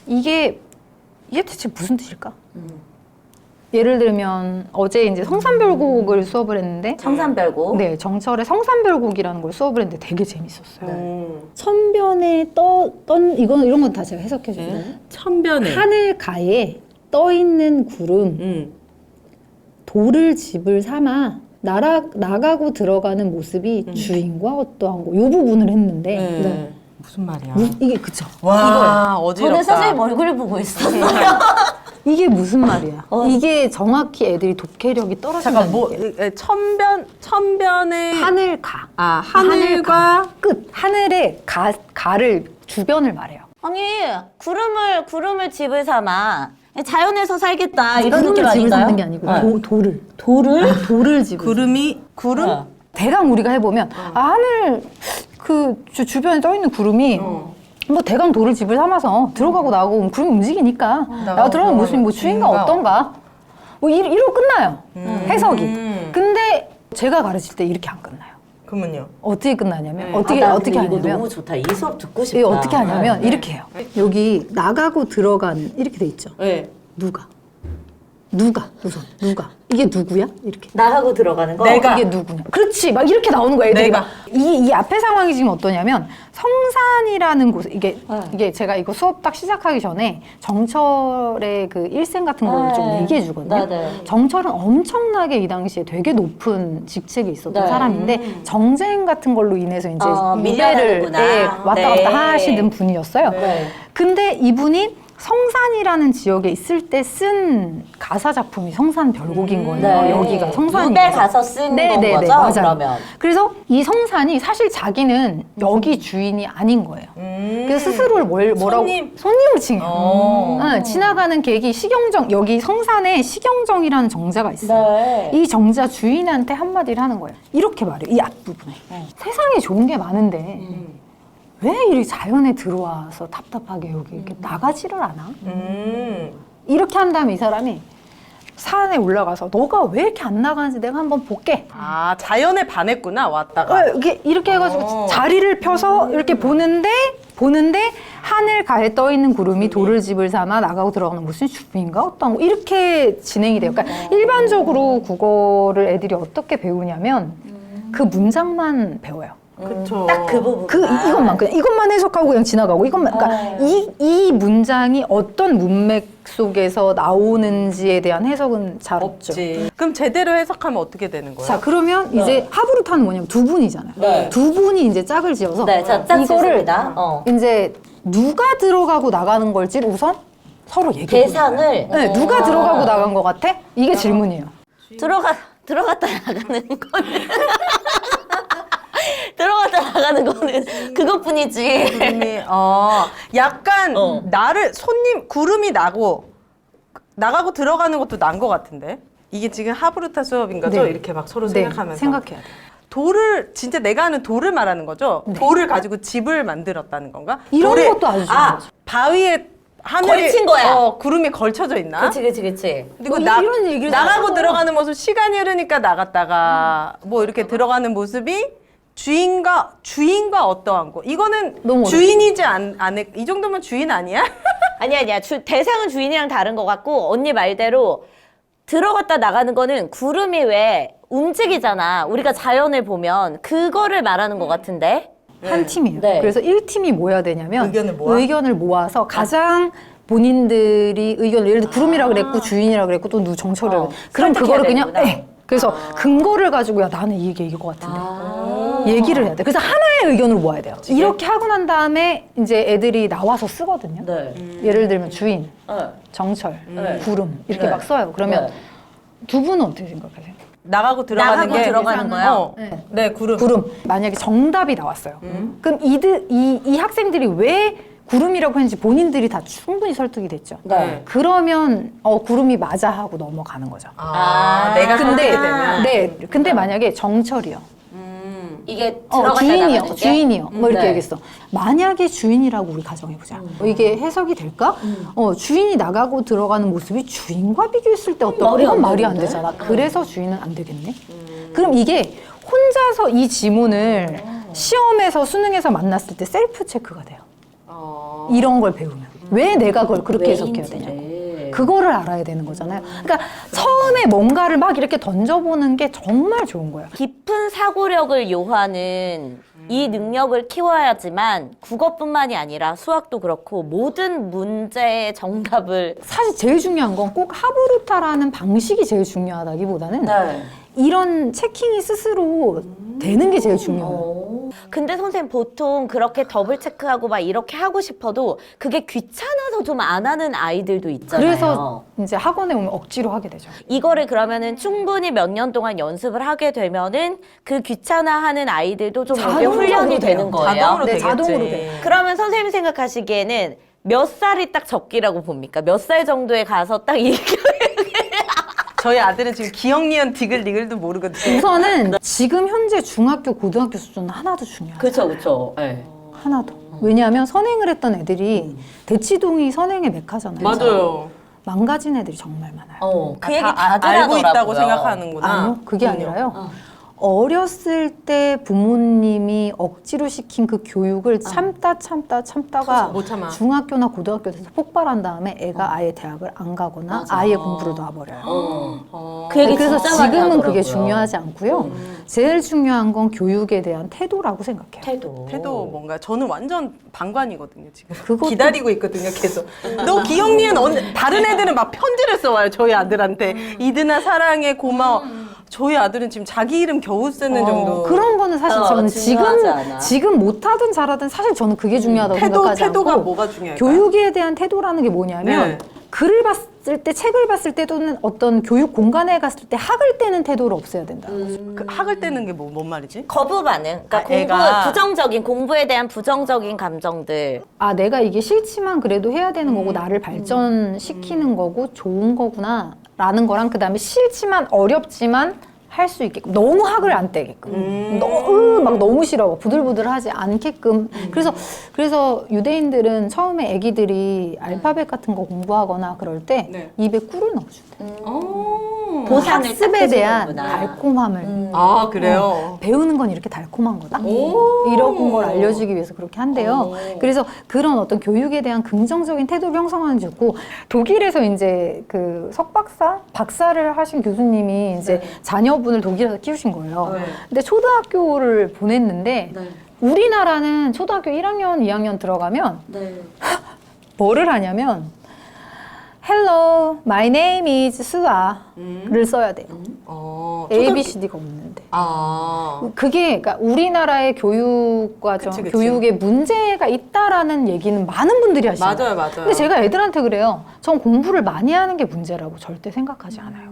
S2: 이게 대체 무슨 뜻일까? 예를 들면 어제 이제 성산별곡을 수업을 했는데
S1: 청산별곡.
S2: 네, 정철의 성산별곡이라는 걸 수업을 했는데 되게 재밌었어요.
S4: 천변에 이런 건 다 제가 해석해 줄게요.
S3: 천변에.
S4: 하늘가에 떠 있는 구름, 돌을 집을 삼아 나가고 들어가는 모습이 주인과 어떠한 거. 이 부분을 했는데
S3: 네. 무슨 말이야?
S4: 이게 그쵸?
S3: 와, 어지럽다.
S1: 저는 선생님 얼굴을 보고 있었어요.
S4: 이게 무슨 말이야?
S2: 이게 정확히 애들이 독해력이 떨어진다는
S3: 잠깐 뭐
S2: 얘기예요.
S3: 천변에
S2: 하늘가.
S3: 하늘과
S2: 끝. 하늘의 가를 주변을 말해요.
S1: 아니 구름을 집을 삼아 자연에서 살겠다 이런 느낌
S4: 구름을 집을
S1: 아닌가요?
S4: 삼는 게 아니고
S1: 네.
S4: 돌을 집을
S3: 구름?
S1: 네.
S2: 대강 우리가 해보면 하늘 그 주변에 떠 있는 구름이 뭐 대강 돌을 집을 삼아서 들어가고 나오고 구름이 움직이니까 나가 들어가는 모습이 뭐 주인과 어떤가 뭐 이러고 끝나요 해석이. 근데 제가 가르칠 때 이렇게 안 끝나요.
S3: 그러면요.
S2: 어떻게 끝나냐면
S1: 나
S2: 어떻게
S1: 근데
S2: 어떻게
S1: 이거
S2: 하냐면
S1: 너무 좋다. 이 수업 듣고 싶다.
S2: 이게 어떻게 하냐면
S1: 네.
S2: 이렇게 해요.
S4: 여기 나가고 들어가는 이렇게 돼 있죠.
S1: 네.
S4: 누가 우선 누가 이게 누구야? 이렇게
S1: 나가고 들어가는 거.
S3: 내가.
S2: 이게 누구냐? 그렇지, 막 이렇게 나오는 거야 애들이.
S3: 내가.
S2: 막. 이 앞에 상황이 지금 어떠냐면 성산이라는 곳 이게 제가 이거 수업 딱 시작하기 전에 정철의 그 일생 같은 걸 좀
S1: 네.
S2: 얘기해 주거든요.
S1: 네.
S2: 정철은 엄청나게 이 당시에 되게 높은 직책에 있었던
S1: 네.
S2: 사람인데 정쟁 같은 걸로 인해서 이제
S1: 밀려나는구나.
S2: 무대를 왔다
S1: 네.
S2: 갔다 하시는 분이었어요.
S1: 네.
S2: 근데 이분이 성산이라는 지역에 있을 때 쓴 가사 작품이 성산별곡인 거예요.
S1: 네.
S2: 여기가 성산이.
S1: 무대 가서 쓴 건 거죠?
S2: 맞아요.
S1: 그러면.
S2: 그래서 이 성산이 사실 자기는 여기 주인이 아닌 거예요. 그래서 스스로를 뭐라고 손님을 칭해요. 지나가는 객이 시경정, 여기 성산에 시경정이라는 정자가 있어요.
S1: 네.
S2: 이 정자 주인한테 한마디를 하는 거예요. 이렇게 말해요. 이 앞부분에. 세상에 좋은 게 많은데 왜 이렇게 자연에 들어와서 답답하게 여기 이렇게 나가지를 않아? 이렇게 한 다음에 이 사람이 산에 올라가서 너가 왜 이렇게 안 나가는지 내가 한번 볼게.
S3: 아, 자연에 반했구나, 왔다가.
S2: 이렇게 해가지고 자리를 펴서 이렇게 보는데 하늘가에 떠 있는 구름이 돌을 집을 삼아 나가고 들어가는 무슨 주인가 어떤 거 이렇게 진행이 돼요. 그러니까 일반적으로 국어를 애들이 어떻게 배우냐면 그 문장만 배워요.
S3: 그쵸.
S1: 딱 그 부분.
S2: 이것만 해석하고 그냥 지나가고 그러니까 이 문장이 어떤 문맥 속에서 나오는지에 대한 해석은 잘 없죠.
S3: 없지. 그럼 제대로 해석하면 어떻게 되는 거야?
S2: 자, 그러면 이제 하브루타는 뭐냐면 두 분이잖아요.
S1: 네.
S2: 두 분이 이제 짝을 지어서
S1: 네, 자, 짝
S2: 이거를
S1: 지었습니다.
S2: 이제 누가 들어가고 나가는 걸지 우선 서로 얘기해
S1: 계산을
S2: 네, 누가 들어가고 나간 것 같아? 이게 질문이에요.
S1: 들어갔다 나가는 거는 들어갔다 나가는 거는 그것뿐이지.
S3: 구름이, 약간 구름이 나가고 들어가는 것도 난 것 같은데? 이게 지금 하브루타 수업인 거죠?
S2: 네.
S3: 이렇게 막 서로
S2: 네,
S3: 생각하면서.
S2: 생각해야 돼.
S3: 돌을, 진짜 내가 아는 돌을 말하는 거죠? 돌을 가지고 집을 만들었다는 건가?
S2: 이런
S3: 돌에-
S2: 것도 아주 중요하죠.
S3: 바위에 하늘이
S1: 걸친 거야.
S3: 구름이 걸쳐져 있나?
S1: 그치.
S3: 그리고
S2: 이런 얘기를
S3: 나가고 들어가는 모습, 시간이 흐르니까 나갔다가 뭐 이렇게 들어가는 모습이 주인과 어떠한 거. 이거는
S2: 너무
S3: 주인이지 않을, 이 정도면 주인 아니야?
S1: 아니야. 대상은 주인이랑 다른 것 같고 언니 말대로 들어갔다 나가는 거는 구름이 왜 움직이잖아. 우리가 자연을 보면 그거를 말하는 것 같은데.
S2: 한 팀이에요.
S1: 네.
S2: 그래서 1팀이 뭐 해야 되냐면
S3: 의견을 모아?
S2: 서 가장 본인들이 의견을 예를 들어 구름이라 그랬고 주인이라 그랬고 또 정철이라 그랬고 그럼
S1: 설득해야
S2: 그거를 그냥
S1: 되는구나.
S2: 그래서 근거를 가지고 야 나는 이게 이거 같은데 얘기를 해야 돼. 그래서 하나의 의견을 모아야 돼요. 이렇게 하고 난 이제 애들이 나와서 쓰거든요.
S1: 네.
S2: 예를 들면 주인,
S1: 네.
S2: 정철,
S1: 네.
S2: 구름 이렇게
S1: 네.
S2: 막 써요. 그러면
S1: 네.
S2: 두 분은 어떻게 생각하세요?
S3: 나가고 들어가는 게
S1: 들어가는 거요?
S3: 네, 구름.
S2: 구름. 만약에 정답이 나왔어요. 그럼 이 학생들이 왜 구름이라고 했는지 본인들이 다 충분히 설득이 됐죠.
S1: 네.
S2: 그러면 구름이 맞아 하고 넘어가는 거죠.
S3: 내가
S2: 근데
S3: 설득이 되면.
S2: 네, 근데 만약에 정철이요.
S1: 이게 들어갔다
S2: 주인이요,
S1: 나가는 게?
S2: 주인이요. 뭐 이렇게
S1: 네.
S2: 얘기했어. 만약에 주인이라고 우리 가정해보자. 이게 해석이 될까? 주인이 나가고 들어가는 모습이 주인과 비교했을 때 어떤
S1: 말이
S2: 이건
S1: 안
S2: 말이 안
S1: 되는데?
S2: 되잖아. 그래서 주인은 안 되겠네. 그럼 이게 혼자서 이 지문을 시험에서 수능에서 만났을 때 셀프 체크가 돼요. 이런 걸 배우면 왜 내가 그걸 그렇게 해석해야 되냐고. 그거를 알아야 되는 거잖아요. 그러니까 처음에 뭔가를 막 이렇게 던져보는 게 정말 좋은 거예요.
S1: 깊은 사고력을 요하는 이 능력을 키워야지만 국어뿐만이 아니라 수학도 그렇고 모든 문제의 정답을
S2: 사실 제일 중요한 건 꼭 하브루타라는 방식이 제일 중요하다기보다는 이런 체킹이 스스로 되는 게 제일 중요해요.
S1: 근데 선생님 보통 그렇게 더블 체크하고 막 이렇게 하고 싶어도 그게 귀찮아서 좀 안 하는 아이들도 있잖아요.
S2: 그래서 이제 학원에 오면 억지로 하게 되죠.
S1: 이거를 그러면은 충분히 몇 년 동안 연습을 하게 되면은 그 귀찮아하는 아이들도 좀 이게
S2: 자동으로
S1: 훈련이
S2: 돼요.
S1: 되는 거예요.
S3: 자동으로
S2: 네,
S3: 되겠지.
S2: 자동으로 돼요.
S1: 그러면 선생님 생각하시기에는 몇 살이 딱 적기라고 봅니까? 몇 살 정도에 가서 딱 이
S3: 저희 아들은 지금 기억, 니은, 디귿, 리글도 모르거든요.
S2: 우선은 지금 현재 중학교, 고등학교 수준은 하나도 중요해요.
S1: 그쵸. 네.
S2: 하나도. 왜냐하면 선행을 했던 애들이 대치동이 선행의 메카잖아요. 망가진 애들이 정말 많아요.
S1: 그 얘기
S3: 다
S1: 다들
S3: 알고 있다고
S1: 하더라고요.
S3: 생각하는구나.
S2: 아니요, 그게
S3: 그럼요.
S2: 아니라요. 어렸을 때 부모님이 억지로 시킨 그 교육을 참다가
S3: 못 참아.
S2: 중학교나 고등학교 돼서 폭발한 다음에 애가 아예 대학을 안 가거나
S1: 맞아.
S2: 아예 공부를 놔버려요.
S1: 그 얘기
S2: 그래서
S1: 진짜 많이
S2: 지금은
S1: 하더라고요.
S2: 그게 중요하지 않고요. 제일 중요한 건 교육에 대한 태도라고 생각해요.
S3: 태도 뭔가 저는 완전 방관이거든요 지금.
S2: 그것도-
S3: 기다리고 있거든요 계속. 너 기억, 니은 다른 애들은 막 편지를 써와요 저희 아들한테. 이드나 사랑해 고마워. 저희 아들은 지금 자기 이름 겨우 쓰는 정도.
S2: 그런 거는 사실 저는
S1: 중요하지 않아.
S2: 지금 못하든 잘하든 사실 저는 그게 중요하다고 생각하지
S3: 태도가
S2: 않고
S3: 뭐가 중요할까요?
S2: 교육에 대한 태도라는 게 뭐냐면
S3: 네.
S2: 글을 봤을 때 책을 봤을 때 또는 어떤 교육 공간에 갔을 때 학을 떼는 태도를 없애야 된다.
S3: 그 학을 떼는 게 뭔 말이지?
S1: 거부 반응. 그러니까
S3: 애가.
S1: 공부에 대한 부정적인 감정들.
S2: 아, 내가 이게 싫지만 그래도 해야 되는 거고 나를 발전시키는 거고 좋은 거구나 라는 거랑 그다음에 싫지만 어렵지만 할 수 있게끔 너무 학을 안 떼게끔 너무 싫어 부들부들하지 않게끔 그래서 유대인들은 처음에 애기들이 알파벳 같은 거 공부하거나 그럴 때
S3: 네.
S2: 입에 꿀을 넣어준대.
S1: 보상을
S2: 학습에
S1: 딱
S2: 대한
S1: 해주는구나.
S2: 달콤함을
S3: 아 그래요?
S2: 배우는 건 이렇게 달콤한 거다.
S3: 오.
S2: 이런 걸 알려주기 위해서 그렇게 한대요. 그래서 그런 어떤 교육에 대한 긍정적인 태도를 형성하는 게 좋고 독일에서 이제 그 석박사, 박사를 하신 교수님이 이제 자녀분을 독일에서 키우신 거예요.
S3: 네.
S2: 근데 초등학교를 보냈는데 우리나라는 초등학교 1학년, 2학년 들어가면 뭐를 하냐면 Hello, my name is 수아를 써야 돼요. A, B, C, D가 없는데. 그게 그러니까 우리나라의 교육 과정,
S3: 그치.
S2: 교육에 문제가 있다라는 얘기는 많은 분들이 하시죠.
S3: 맞아요.
S2: 근데 제가 애들한테 그래요. 전 공부를 많이 하는 게 문제라고 절대 생각하지 않아요.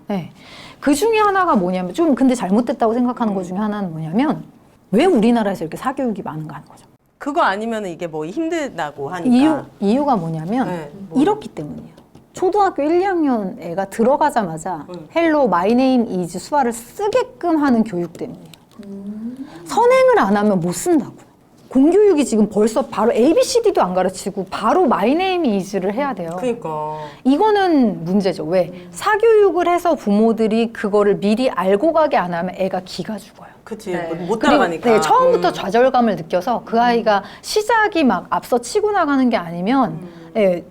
S2: 네. 그 중에 하나가 뭐냐면 좀 근데 잘못됐다고 생각하는 것 중에 하나는 뭐냐면 왜 우리나라에서 이렇게 사교육이 많은가 하는 거죠.
S3: 그거 아니면 이게 뭐 힘들다고 하니까.
S2: 이유가 뭐냐면
S3: 네,
S2: 이렇기 때문이에요. 초등학교 1, 2학년 애가 들어가자마자 헬로 마이 네임 이즈 수아를 쓰게끔 하는 교육 때문이에요. 선행을 안 하면 못 쓴다고. 공교육이 지금 벌써 바로 ABCD도 안 가르치고 바로 마이 네임 이즈를 해야 돼요.
S3: 그러니까.
S2: 이거는 문제죠. 왜? 사교육을 해서 부모들이 그거를 미리 알고 가게 안 하면 애가 기가 죽어요.
S3: 그치.
S1: 네.
S3: 못
S2: 그리고
S3: 따라가니까.
S2: 네, 처음부터 좌절감을 느껴서 그 아이가 시작이 막 앞서 치고 나가는 게 아니면 예,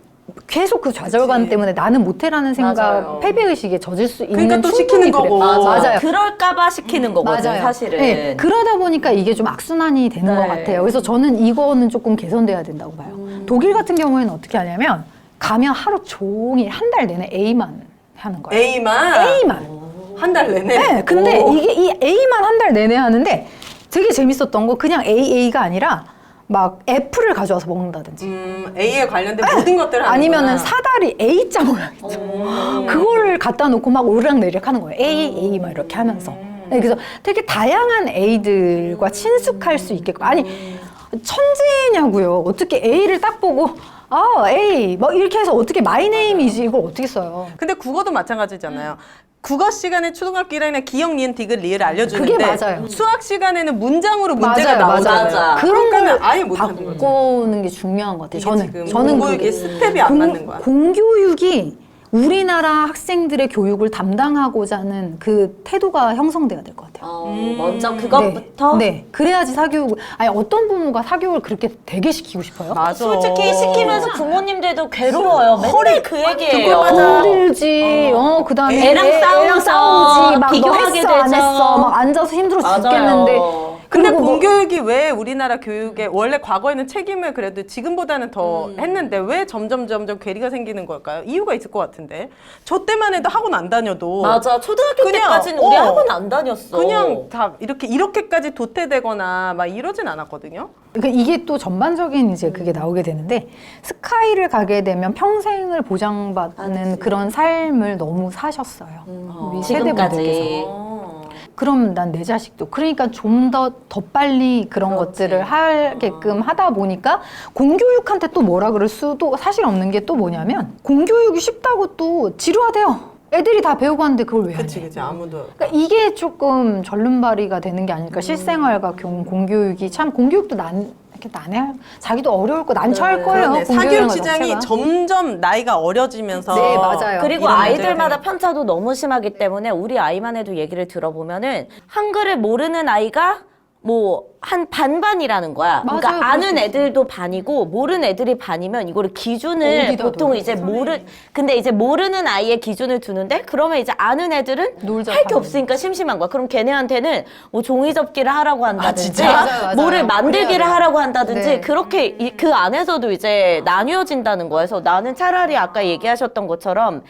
S2: 계속 그 좌절감
S3: 그치.
S2: 때문에 나는 못해라는 생각,
S1: 맞아요.
S2: 패배의식에 젖을 수 있는
S3: 그러니까 또
S2: 충분히
S3: 시키는 거고.
S2: 그래요. 맞아요.
S1: 그럴까봐 시키는 거거든,
S2: 맞아요.
S1: 사실은.
S2: 네, 그러다 보니까 이게 좀 악순환이 되는
S1: 네.
S2: 것 같아요. 그래서 저는 이거는 조금 개선돼야 된다고 봐요. 독일 같은 경우에는 어떻게 하냐면 가면 하루 종일 한 달 내내 A만 하는 거예요. A만.
S3: 한 달 내내?
S2: 네, 근데
S3: 오.
S2: 이게 이 A만 한 달 내내 하는데 되게 재밌었던 거 그냥 A가 아니라 막 애플을 가져와서 먹는다든지
S3: A에 관련된 모든 것들을 하는구나.
S2: 아니면은 사다리 A자 모양이죠. 그거를 갖다 놓고 막 오르락내리락 하는 거예요. A 막 이렇게 하면서. 네, 그래서 되게 다양한 A들과 친숙할 수 있게끔. 아니 천재냐고요. 어떻게 A를 딱 보고 A 막 이렇게 해서 어떻게 마이 네임이지 이걸 어떻게 써요?
S3: 근데 국어도 마찬가지잖아요. 국어 시간에 초등학교 1학년 기억, 니은, 디귿, 리을 알려주는데
S2: 그게 맞아요.
S3: 수학 시간에는 문장으로 문제가
S2: 맞아요,
S3: 나오잖아요.
S1: 맞아.
S2: 그런
S3: 그러니까는
S2: 걸
S3: 아예 못하는 거죠.
S2: 바꾸는 게 중요한 것 같아요.
S3: 이게 지금
S2: 저는
S3: 공교육의
S2: 그게
S3: 스텝이 안 맞는 거야.
S2: 공교육이 우리나라 학생들의 교육을 담당하고자 하는 그 태도가 형성돼야 될 것 같아요.
S1: 먼저 그것부터
S2: 네. 그래야지 사교육을, 아니, 어떤 부모가 사교육을 그렇게 되게 시키고 싶어요?
S3: 맞아.
S1: 솔직히 시키면서 부모님들도 괴로워요. 맨날 그 얘기예요.
S2: 힘들지. 그 다음에
S1: 애랑 싸우지.
S2: 막 너
S1: 비교하게
S2: 했어, 안
S1: 되죠.
S2: 했어. 막 앉아서 힘들어
S1: 맞아요.
S2: 죽겠는데.
S3: 근데
S2: 그리고 뭐-
S3: 공교육이 왜 우리나라 교육에 원래 과거에는 책임을 그래도 지금보다는 더 했는데 왜 점점 괴리가 생기는 걸까요? 이유가 있을 것 같은데. 저 때만 해도 학원 안 다녀도
S1: 맞아. 초등학교
S3: 그냥,
S1: 때까지는 우리
S3: 어.
S1: 학원 안 다녔어.
S3: 그냥 다 이렇게까지 도태되거나 막 이러진 않았거든요.
S2: 그러니까 이게 또 전반적인 이제 그게 나오게 되는데 스카이를 가게 되면 평생을 보장받는 그런 삶을 너무 사셨어요. 우리 세대분들께서.
S1: 지금까지.
S2: 그럼 난 내 자식도 그러니까 좀 더 빨리 그런 것들을 하게끔 하다 보니까 공교육한테 또 뭐라 그럴 수도 사실 없는 게 또 뭐냐면 공교육이 쉽다고 또 지루하대요. 애들이 다 배우고 하는데 그걸 왜 하지?
S3: 그치 아무도.
S2: 그러니까 이게 조금 절름발이가 되는 게 아닐까. 실생활과 공교육이 참 공교육도 이렇게 난해 자기도 어려울 거 난처할 거예요.
S3: 그러네.
S2: 공교육이라는
S3: 사교육
S2: 것
S3: 시장이
S2: 자체가.
S3: 점점 나이가 어려지면서
S2: 네, 맞아요.
S1: 그리고
S3: 이런
S1: 아이들마다
S3: 문제가
S1: 편차도 너무 심하기 때문에 우리 아이만 해도 얘기를 들어보면은 한글을 모르는 아이가 뭐 한 반반이라는 거야.
S2: 맞아요,
S1: 그러니까
S2: 그럴
S1: 아는
S2: 수
S1: 애들도 반이고 모르는 애들이 반이면 이거를 기준을
S2: 어디다
S1: 보통
S2: 둬요?
S1: 이제 근데 이제 모르는 아이의 기준을 두는데 그러면 이제 아는 애들은
S2: 놀자
S1: 할 게
S2: 하는.
S1: 없으니까 심심한 거야. 그럼 걔네한테는 뭐 종이 접기를 하라고 한다든지
S3: 진짜?
S2: 맞아요.
S1: 뭐를 만들기를
S2: 그래야 돼요.
S1: 하라고 한다든지
S2: 네.
S1: 그렇게 그 안에서도 이제 나뉘어진다는 거예요. 그래서 나는 차라리 아까 얘기하셨던 것처럼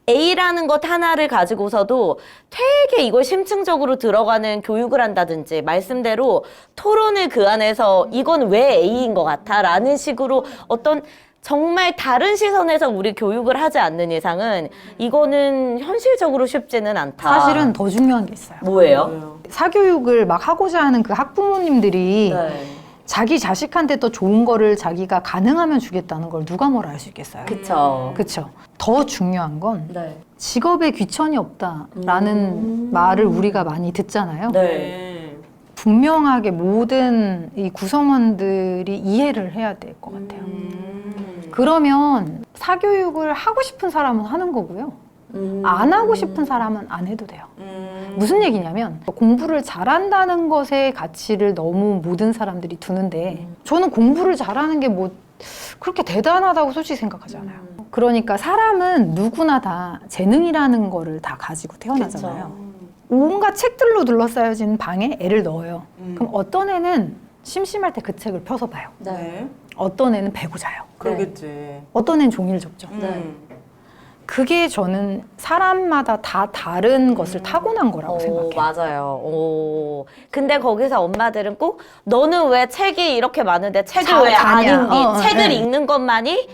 S1: A라는 것 하나를 가지고서도 되게 이걸 심층적으로 들어가는 교육을 한다든지 말씀대로 토론을 그 안에서 이건 왜 A인 것 같아? 라는 식으로 어떤 정말 다른 시선에서 우리 교육을 하지 않는 이상은 이거는 현실적으로 쉽지는 않다.
S2: 사실은 더 중요한 게 있어요.
S1: 뭐예요?
S2: 사교육을 막 하고자 하는 그 학부모님들이
S1: 네.
S2: 자기 자식한테 더 좋은 거를 자기가 가능하면 주겠다는 걸 누가 뭐라 할 수 있겠어요.
S1: 그쵸.
S2: 그쵸. 더 중요한 건
S1: 네.
S2: 직업에 귀천이 없다라는 말을 우리가 많이 듣잖아요.
S1: 네.
S2: 분명하게 모든 이 구성원들이 이해를 해야 될 것 같아요. 그러면 사교육을 하고 싶은 사람은 하는 거고요. 안 하고 싶은 사람은 안 해도 돼요. 무슨 얘기냐면 공부를 잘한다는 것에 가치를 너무 모든 사람들이 두는데 저는 공부를 잘하는 게 뭐 그렇게 대단하다고 솔직히 생각하지 않아요. 그러니까 사람은 누구나 다 재능이라는 거를 다 가지고 태어나잖아요. 온갖 책들로 둘러싸여진 방에 애를 넣어요. 그럼 어떤 애는 심심할 때 그 책을 펴서 봐요.
S3: 네.
S2: 어떤 애는 배고 자요.
S3: 그러겠지.
S2: 어떤 애는 종이를 접죠. 그게 저는 사람마다 다 다른 것을 타고난 거라고 생각해요.
S1: 맞아요. 근데 거기서 엄마들은 꼭 너는 왜 책이 이렇게 많은데 책을 왜 안
S2: 자냐.
S1: 읽니? 책을
S2: 네.
S1: 읽는 것만이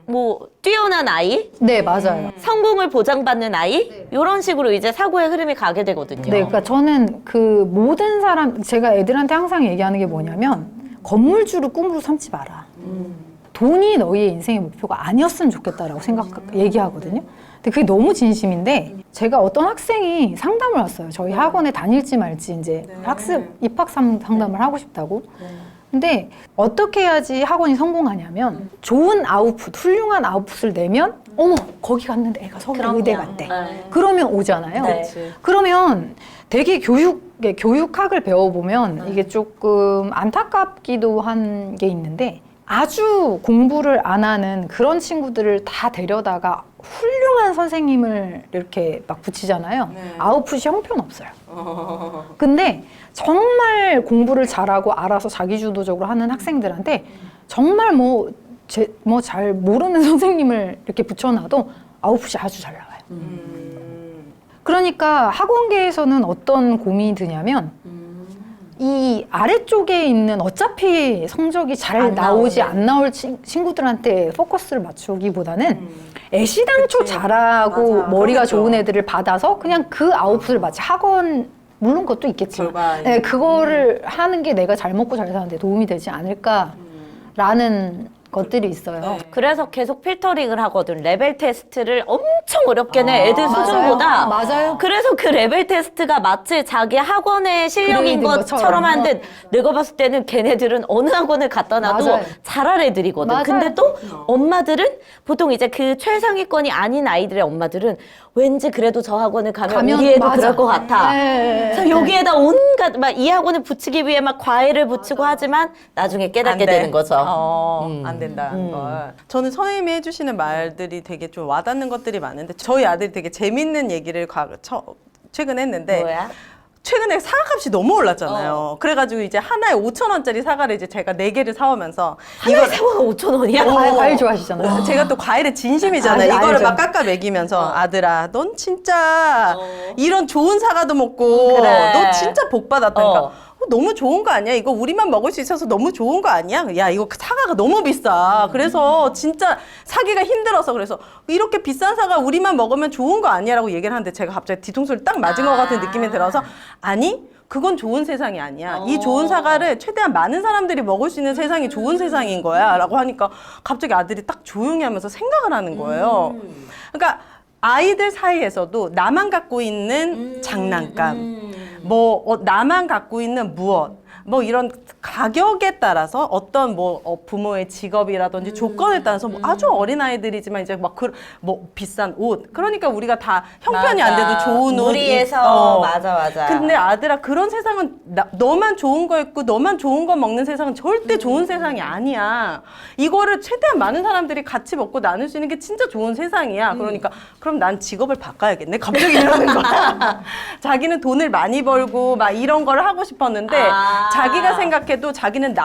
S1: 뭐 뛰어난 아이?
S2: 네, 맞아요.
S1: 성공을 보장받는 아이? 이런 식으로 이제 사고의 흐름이 가게 되거든요.
S2: 네, 그러니까 저는 그 모든 사람, 제가 애들한테 항상 얘기하는 게 뭐냐면 건물주를 꿈으로 삼지 마라. 돈이 너희의 인생의 목표가 아니었으면 좋겠다라고 얘기하거든요. 근데 그게 너무 진심인데 제가 어떤 학생이 상담을 왔어요. 저희 학원에 다닐지 말지 이제 입학 상담을 하고 싶다고. 근데 어떻게 해야지 학원이 성공하냐면 좋은 아웃풋, 훌륭한 아웃풋을 내면 어머 거기 갔는데 애가 서울대 의대 갔대.
S1: 네.
S2: 그러면 오잖아요.
S1: 네.
S2: 그러면 되게 교육학을 배워보면 이게 조금 안타깝기도 한 게 있는데 아주 공부를 안 하는 그런 친구들을 다 데려다가 훌륭한 선생님을 이렇게 막 붙이잖아요.
S3: 네.
S2: 아웃풋이 형편없어요. 근데 정말 공부를 잘하고 알아서 자기주도적으로 하는 학생들한테 정말 뭐 잘 모르는 선생님을 이렇게 붙여놔도 아웃풋이 아주 잘 나와요. 그러니까 학원계에서는 어떤 고민이 드냐면 이 아래쪽에 있는 어차피 성적이 잘 나오지 안 나올 친구들한테 포커스를 맞추기보다는 애시당초 잘하고
S3: 맞아.
S2: 머리가
S3: 그러겠죠.
S2: 좋은 애들을 받아서 그냥 그 아웃풋을 마치 학원 물론 그것도 있겠지만
S3: 결과에.
S2: 네, 그거를 하는 게 내가 잘 먹고 잘 사는데 도움이 되지 않을까라는 것들이 있어요.
S1: 그래서 계속 필터링을 하거든. 레벨 테스트를 엄청 어렵게 내 애들 수준보다.
S2: 맞아요.
S1: 그래서 그 레벨 테스트가 마치 자기 학원의 실력인
S2: 그레이드인
S1: 것처럼
S2: 것처럼.
S1: 한 듯 내가 봤을 때는 걔네들은 어느 학원을 갖다 놔도
S2: 맞아요.
S1: 잘할 애들이거든.
S2: 맞아요.
S1: 근데 또 엄마들은 보통 이제 그 최상위권이 아닌 아이들의 엄마들은 왠지 그래도 저 학원을 가면 우리 애도
S2: 맞아.
S1: 그럴 것 같아.
S2: 네.
S1: 그래서 여기에다 온갖 막 이 학원을 붙이기 위해 막 과외를 붙이고 하지만 나중에 깨닫게
S3: 안 돼.
S1: 되는 거죠.
S3: 안 된다는 걸. 저는 선생님이 해주시는 말들이 되게 좀 와닿는 것들이 많은데 저희 아들이 되게 재밌는 얘기를 최근에 했는데
S1: 뭐야?
S3: 최근에 사과값이 너무 올랐잖아요. 그래가지고 이제 하나에 5,000원짜리 사과를 이제 제가 4개를 사오면서
S1: 이거 사과가 5,000원이야?
S2: 과일 좋아하시잖아요.
S3: 제가 또 과일에 진심이잖아요.
S2: 알죠.
S3: 이거를 막 깎아 먹이면서 아들아, 넌 진짜 이런 좋은 사과도 먹고
S1: 그래.
S3: 너 진짜 복 받았다니까.
S1: 어.
S3: 너무 좋은 거 아니야? 이거 우리만 먹을 수 있어서 너무 좋은 거 아니야? 야, 이거 사과가 너무 비싸. 그래서 진짜 사기가 힘들어서 그래서 이렇게 비싼 사과 우리만 먹으면 좋은 거 아니야라고 얘기를 하는데 제가 갑자기 뒤통수를 딱 맞은 것 같은 느낌이 들어서 아니 그건 좋은 세상이 아니야. 이 좋은 사과를 최대한 많은 사람들이 먹을 수 있는 세상이 좋은 세상인 거야. 라고 하니까 갑자기 아들이 딱 조용히 하면서 생각을 하는 거예요. 그러니까 아이들 사이에서도 나만 갖고 있는 장난감, 나만 갖고 있는 무엇, 뭐 이런 가격에 따라서 어떤 부모의 직업이라든지 조건에 따라서 아주 어린 아이들이지만 이제 막 비싼 옷, 그러니까 우리가 다 형편이 안 돼도 좋은 옷
S1: 무리해서 맞아.
S3: 근데 아들아 그런 세상은 너만 좋은 거 있고 너만 좋은 거 먹는 세상은 절대 좋은 세상이 아니야. 이거를 최대한 많은 사람들이 같이 먹고 나눌 수 있는 게 진짜 좋은 세상이야. 그러니까 그럼 난 직업을 바꿔야겠네. 갑자기 이러는 거야. 자기는 돈을 많이 벌고 막 이런 걸 하고 싶었는데 자기가 생각해도 자기는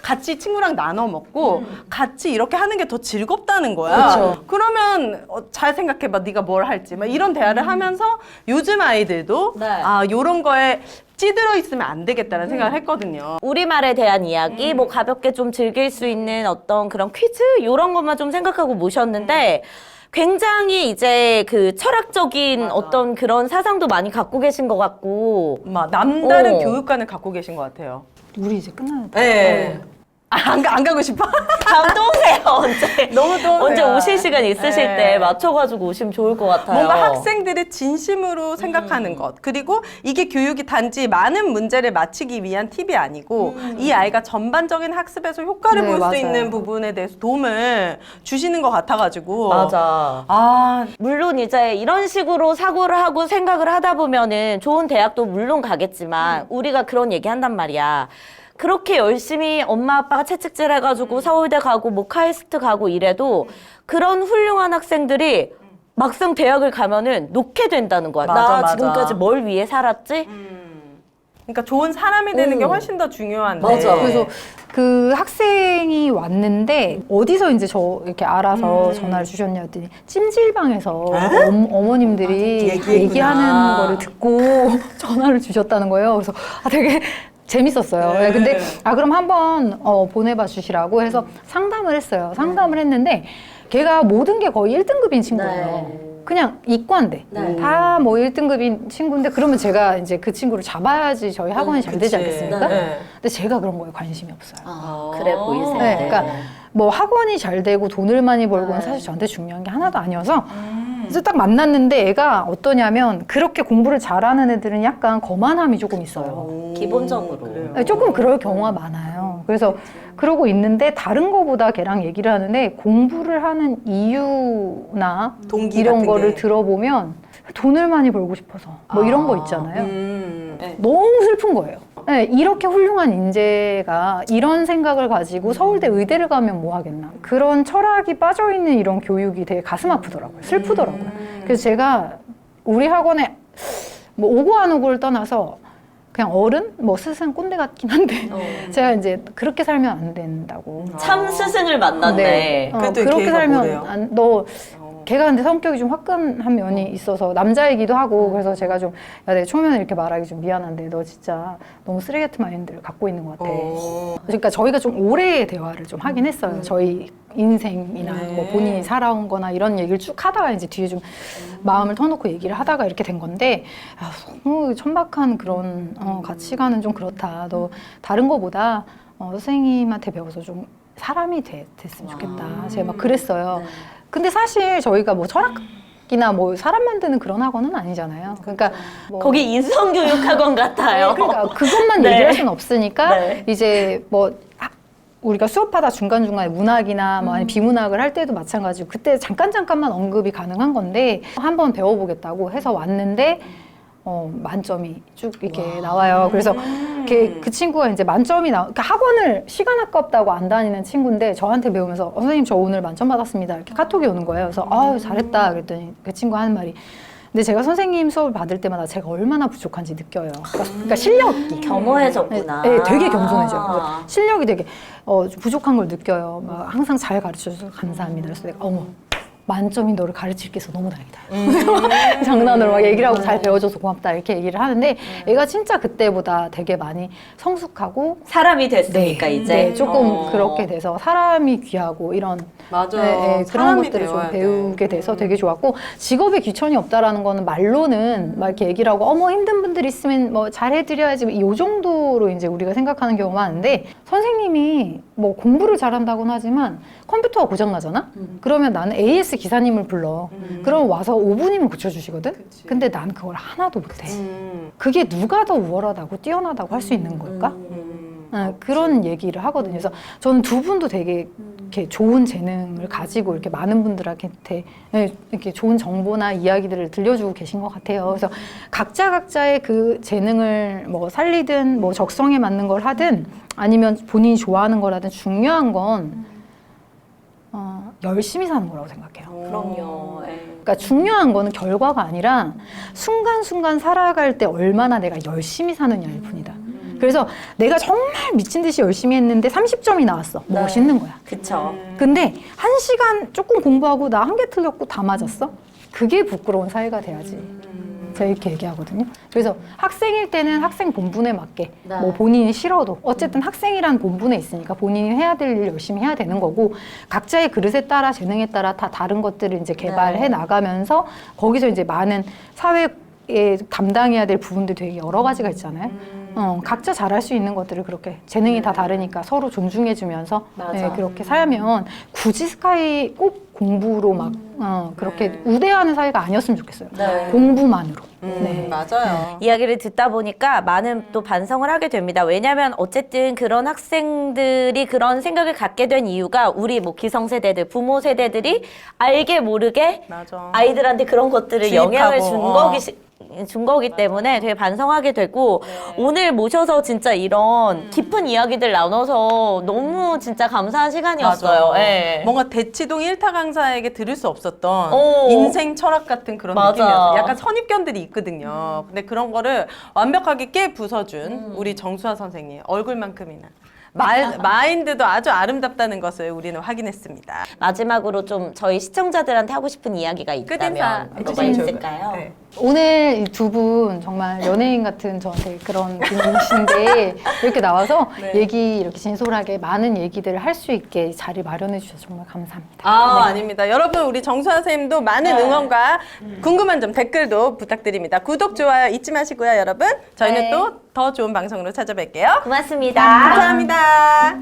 S3: 같이 친구랑 나눠 먹고 같이 이렇게 하는 게 더 즐겁다는 거야.
S2: 그쵸.
S3: 그러면 잘 생각해봐. 네가 뭘 할지. 막 이런 대화를 하면서 요즘 아이들도
S1: 네.
S3: 요런 거에 찌들어 있으면 안 되겠다는 생각을 했거든요.
S1: 우리말에 대한 이야기, 뭐 가볍게 좀 즐길 수 있는 어떤 그런 퀴즈 이런 것만 좀 생각하고 모셨는데 굉장히 이제 그 철학적인 어떤 그런 사상도 많이 갖고 계신 것 같고
S3: 막 남다른
S1: 어.
S3: 교육관을 갖고 계신 것 같아요.
S2: 우리 이제 끝나야 돼.
S3: 네. 안 가고 싶어?
S1: 다음 또 오세요 언제
S3: 너무 또
S1: 언제
S3: 오세요.
S1: 오실 시간 있으실
S3: 네.
S1: 때 맞춰가지고 오시면 좋을 것 같아요.
S3: 뭔가 학생들이 진심으로 생각하는 것. 그리고 이게 교육이 단지 많은 문제를 맞히기 위한 팁이 아니고 이 아이가 전반적인 학습에서 효과를
S2: 네,
S3: 볼 수
S2: 맞아요.
S3: 있는 부분에 대해서 도움을 주시는 것 같아가지고.
S1: 맞아. 물론 이제 이런 식으로 사고를 하고 생각을 하다 보면은 좋은 대학도 물론 가겠지만 우리가 그런 얘기 한단 말이야. 그렇게 열심히 엄마 아빠가 채찍질 해가지고 서울대 가고 뭐 카이스트 가고 이래도 그런 훌륭한 학생들이 막상 대학을 가면은 놓게 된다는 거야.
S3: 맞아,
S1: 나
S3: 맞아.
S1: 지금까지 뭘 위해 살았지?
S3: 그러니까 좋은 사람이 되는 게 훨씬 더 중요한데.
S1: 맞아.
S2: 그래서 그 학생이 왔는데 어디서 이제 저 이렇게 알아서 전화를 주셨냐 했더니 찜질방에서 어머님들이
S3: 얘기했구나.
S2: 얘기하는 거를 듣고 전화를 주셨다는 거예요. 그래서 되게 재밌었어요.
S3: 네.
S2: 근데 그럼 한번 보내봐 주시라고 해서 상담을 했어요. 상담을 했는데 걔가 모든 게 거의 1등급인 친구예요. 그냥 이과인데 다 뭐 1등급인 친구인데 그러면 제가 이제 그 친구를 잡아야지 저희 학원이 잘 되지
S3: 그치.
S2: 않겠습니까?
S3: 네.
S2: 근데 제가 그런 거에 관심이 없어요.
S1: 그래 보이세요.
S2: 네, 그러니까 뭐 학원이 잘 되고 돈을 많이 벌고는 사실 저한테 중요한 게 하나도 아니어서 그래서 딱 만났는데 애가 어떠냐면 그렇게 공부를 잘하는 애들은 약간 거만함이 조금 있어요.
S1: 기본적으로.
S2: 네, 조금 그럴 경우가 많아요. 그래서 그러고 있는데 다른 거보다 걔랑 얘기를 하는데 공부를 하는 이유나
S3: 동기
S2: 이런
S3: 같은
S2: 거를
S3: 게.
S2: 들어보면 돈을 많이 벌고 싶어서 뭐 이런 거 있잖아요. 너무 슬픈 거예요. 네, 이렇게 훌륭한 인재가 이런 생각을 가지고 서울대 의대를 가면 뭐 하겠나. 그런 철학이 빠져있는 이런 교육이 되게 가슴 아프더라고요. 슬프더라고요. 그래서 제가 우리 학원에 뭐 오고 안 오고를 떠나서 그냥 어른? 뭐 스승 꼰대 같긴 한데 제가 이제 그렇게 살면 안 된다고.
S1: 참 스승을 만났네.
S3: 그래도
S2: 그렇게
S3: 걔가
S2: 살면
S3: 뭐래요?
S2: 너 걔가 근데 성격이 좀 화끈한 면이 있어서 남자이기도 하고 그래서 제가 좀 야, 내 초면에 이렇게 말하기 좀 미안한데 너 진짜 너무 쓰레기 같은 마인드를 갖고 있는 것 같아. 그러니까 저희가 좀 오래 대화를 좀 하긴 했어요. 저희 인생이나 뭐 본인이 살아온 거나 이런 얘기를 쭉 하다가 이제 뒤에 좀 마음을 터놓고 얘기를 하다가 이렇게 된 건데 너무 천박한 그런 가치관은 좀 그렇다. 너 다른 거보다 선생님한테 배워서 좀 사람이 됐으면 좋겠다. 제가 막 그랬어요. 근데 사실 저희가 뭐 철학이나 뭐 사람 만드는 그런 학원은 아니잖아요. 그러니까 뭐
S1: 거기 인성교육학원 같아요.
S2: 그러니까 그것만
S1: 네.
S2: 얘기할 수는 없으니까
S1: 네.
S2: 이제 뭐 우리가 수업하다 중간중간에 문학이나 뭐 아니 비문학을 할 때도 마찬가지고 그때 잠깐만 언급이 가능한 건데 한번 배워보겠다고 해서 왔는데 만점이 쭉 이렇게 나와요. 그래서 그 친구가 이제 만점이 그러니까 학원을 시간 아깝다고 안 다니는 친구인데 저한테 배우면서 선생님 저 오늘 만점 받았습니다. 이렇게 카톡이 오는 거예요. 그래서 아유 잘했다 그랬더니 그 친구 하는 말이 근데 제가 선생님 수업을 받을 때마다 제가 얼마나 부족한지 느껴요. 그러니까 실력이
S1: 겸허해졌구나.
S2: 네, 되게 겸손해져요. 그래서 실력이 되게 좀 부족한 걸 느껴요. 막 항상 잘 가르쳐줘서 감사합니다. 그래서 내가 어머 만점이 너를 가르칠 게 있어 너무 다행이다. 장난으로 막 얘기를 하고 잘 배워줘서 고맙다 이렇게 얘기를 하는데 얘가 진짜 그때보다 되게 많이 성숙하고
S1: 사람이 됐으니까
S2: 네,
S1: 이제
S2: 네, 조금 그렇게 돼서 사람이 귀하고 이런
S3: 맞아요.
S2: 그런
S3: 사람이
S2: 것들을 좀
S3: 되어야 돼.
S2: 배우게 돼서 되게 좋았고 직업에 귀천이 없다라는 거는 말로는 막 이렇게 얘기를 하고 어머 힘든 분들 있으면 뭐 잘해드려야지 이 정도로 이제 우리가 생각하는 경우가 많은데 선생님이 뭐 공부를 잘한다고는 하지만 컴퓨터가 고장나잖아? 그러면 나는 AS 기사님을 불러. 그럼 와서 5분이면 고쳐주시거든? 근데 난 그걸 하나도 못해. 그게 누가 더 우월하다고 뛰어나다고 할 수 있는 걸까? 그런 얘기를 하거든요. 그래서 저는 두 분도 되게 이렇게 좋은 재능을 가지고 이렇게 많은 분들한테 이렇게 좋은 정보나 이야기들을 들려주고 계신 것 같아요. 그래서 각자의 그 재능을 뭐 살리든 뭐 적성에 맞는 걸 하든 아니면 본인이 좋아하는 거라든 중요한 건 열심히 사는 거라고 생각해요.
S1: 그럼요. 예.
S2: 그러니까 중요한 거는 결과가 아니라 순간순간 살아갈 때 얼마나 내가 열심히 사느냐일 뿐이다. 그래서 내가 정말 미친 듯이 열심히 했는데 30점이 나왔어. 멋있는 거야.
S1: 그쵸.
S2: 근데 1시간 조금 공부하고 나 한 개 틀렸고 다 맞았어? 그게 부끄러운 사회가 돼야지. 제가 이렇게 얘기하거든요. 그래서 학생일 때는 학생 본분에 맞게
S1: 네.
S2: 뭐 본인이 싫어도 어쨌든 학생이란 본분에 있으니까 본인이 해야 될 일 열심히 해야 되는 거고 각자의 그릇에 따라 재능에 따라 다 다른 것들을 이제 개발해 나가면서 거기서 이제 많은 사회에 담당해야 될 부분들이 되게 여러 가지가 있잖아요. 각자 잘할 수 있는 것들을 그렇게 재능이 다 다르니까 서로 존중해주면서
S1: 맞아.
S2: 그렇게 살면 굳이 스카이 꼭 공부로 막 그렇게 우대하는 사회가 아니었으면 좋겠어요.
S1: 네.
S2: 공부만으로. 네.
S3: 맞아요.
S1: 이야기를 듣다 보니까 많은 또 반성을 하게 됩니다. 왜냐하면 어쨌든 그런 학생들이 그런 생각을 갖게 된 이유가 우리 뭐 기성세대들, 부모 세대들이 알게 모르게
S3: 맞아.
S1: 아이들한테 그런 것들을
S3: 주입하고,
S1: 영향을 준 거기 때문에 되게 반성하게 되고 오늘 모셔서 진짜 이런 깊은 이야기들 나눠서 너무 진짜 감사한 시간이었어요.
S3: 맞아.
S1: 예.
S3: 뭔가 대치동 1타 강사에게 들을 수 없었던
S1: 오.
S3: 인생 철학 같은 그런
S1: 맞아.
S3: 느낌이었어요. 약간 선입견들이 있거든요. 근데 그런 거를 완벽하게 깨 부숴준 우리 정수아 선생님 얼굴만큼이나 마인드도 아주 아름답다는 것을 우리는 확인했습니다.
S1: 마지막으로 좀 저희 시청자들한테 하고 싶은 이야기가
S3: 끝인사
S1: 있다면 뭐가
S3: 해주시면 좋을
S1: 있을까요?
S3: 것 같아요. 네.
S2: 오늘 두 분 정말 연예인 같은 저한테 그런 분이신데 이렇게 나와서 얘기 이렇게 진솔하게 많은 얘기들을 할 수 있게 자리 마련해 주셔서 정말 감사합니다.
S3: 아닙니다. 여러분 우리 정수아 선생님도 많은 응원과 궁금한 점 댓글도 부탁드립니다. 구독, 좋아요 잊지 마시고요, 여러분. 저희는
S1: 네.
S3: 또 더 좋은 방송으로 찾아뵐게요.
S1: 고맙습니다.
S3: 감사합니다.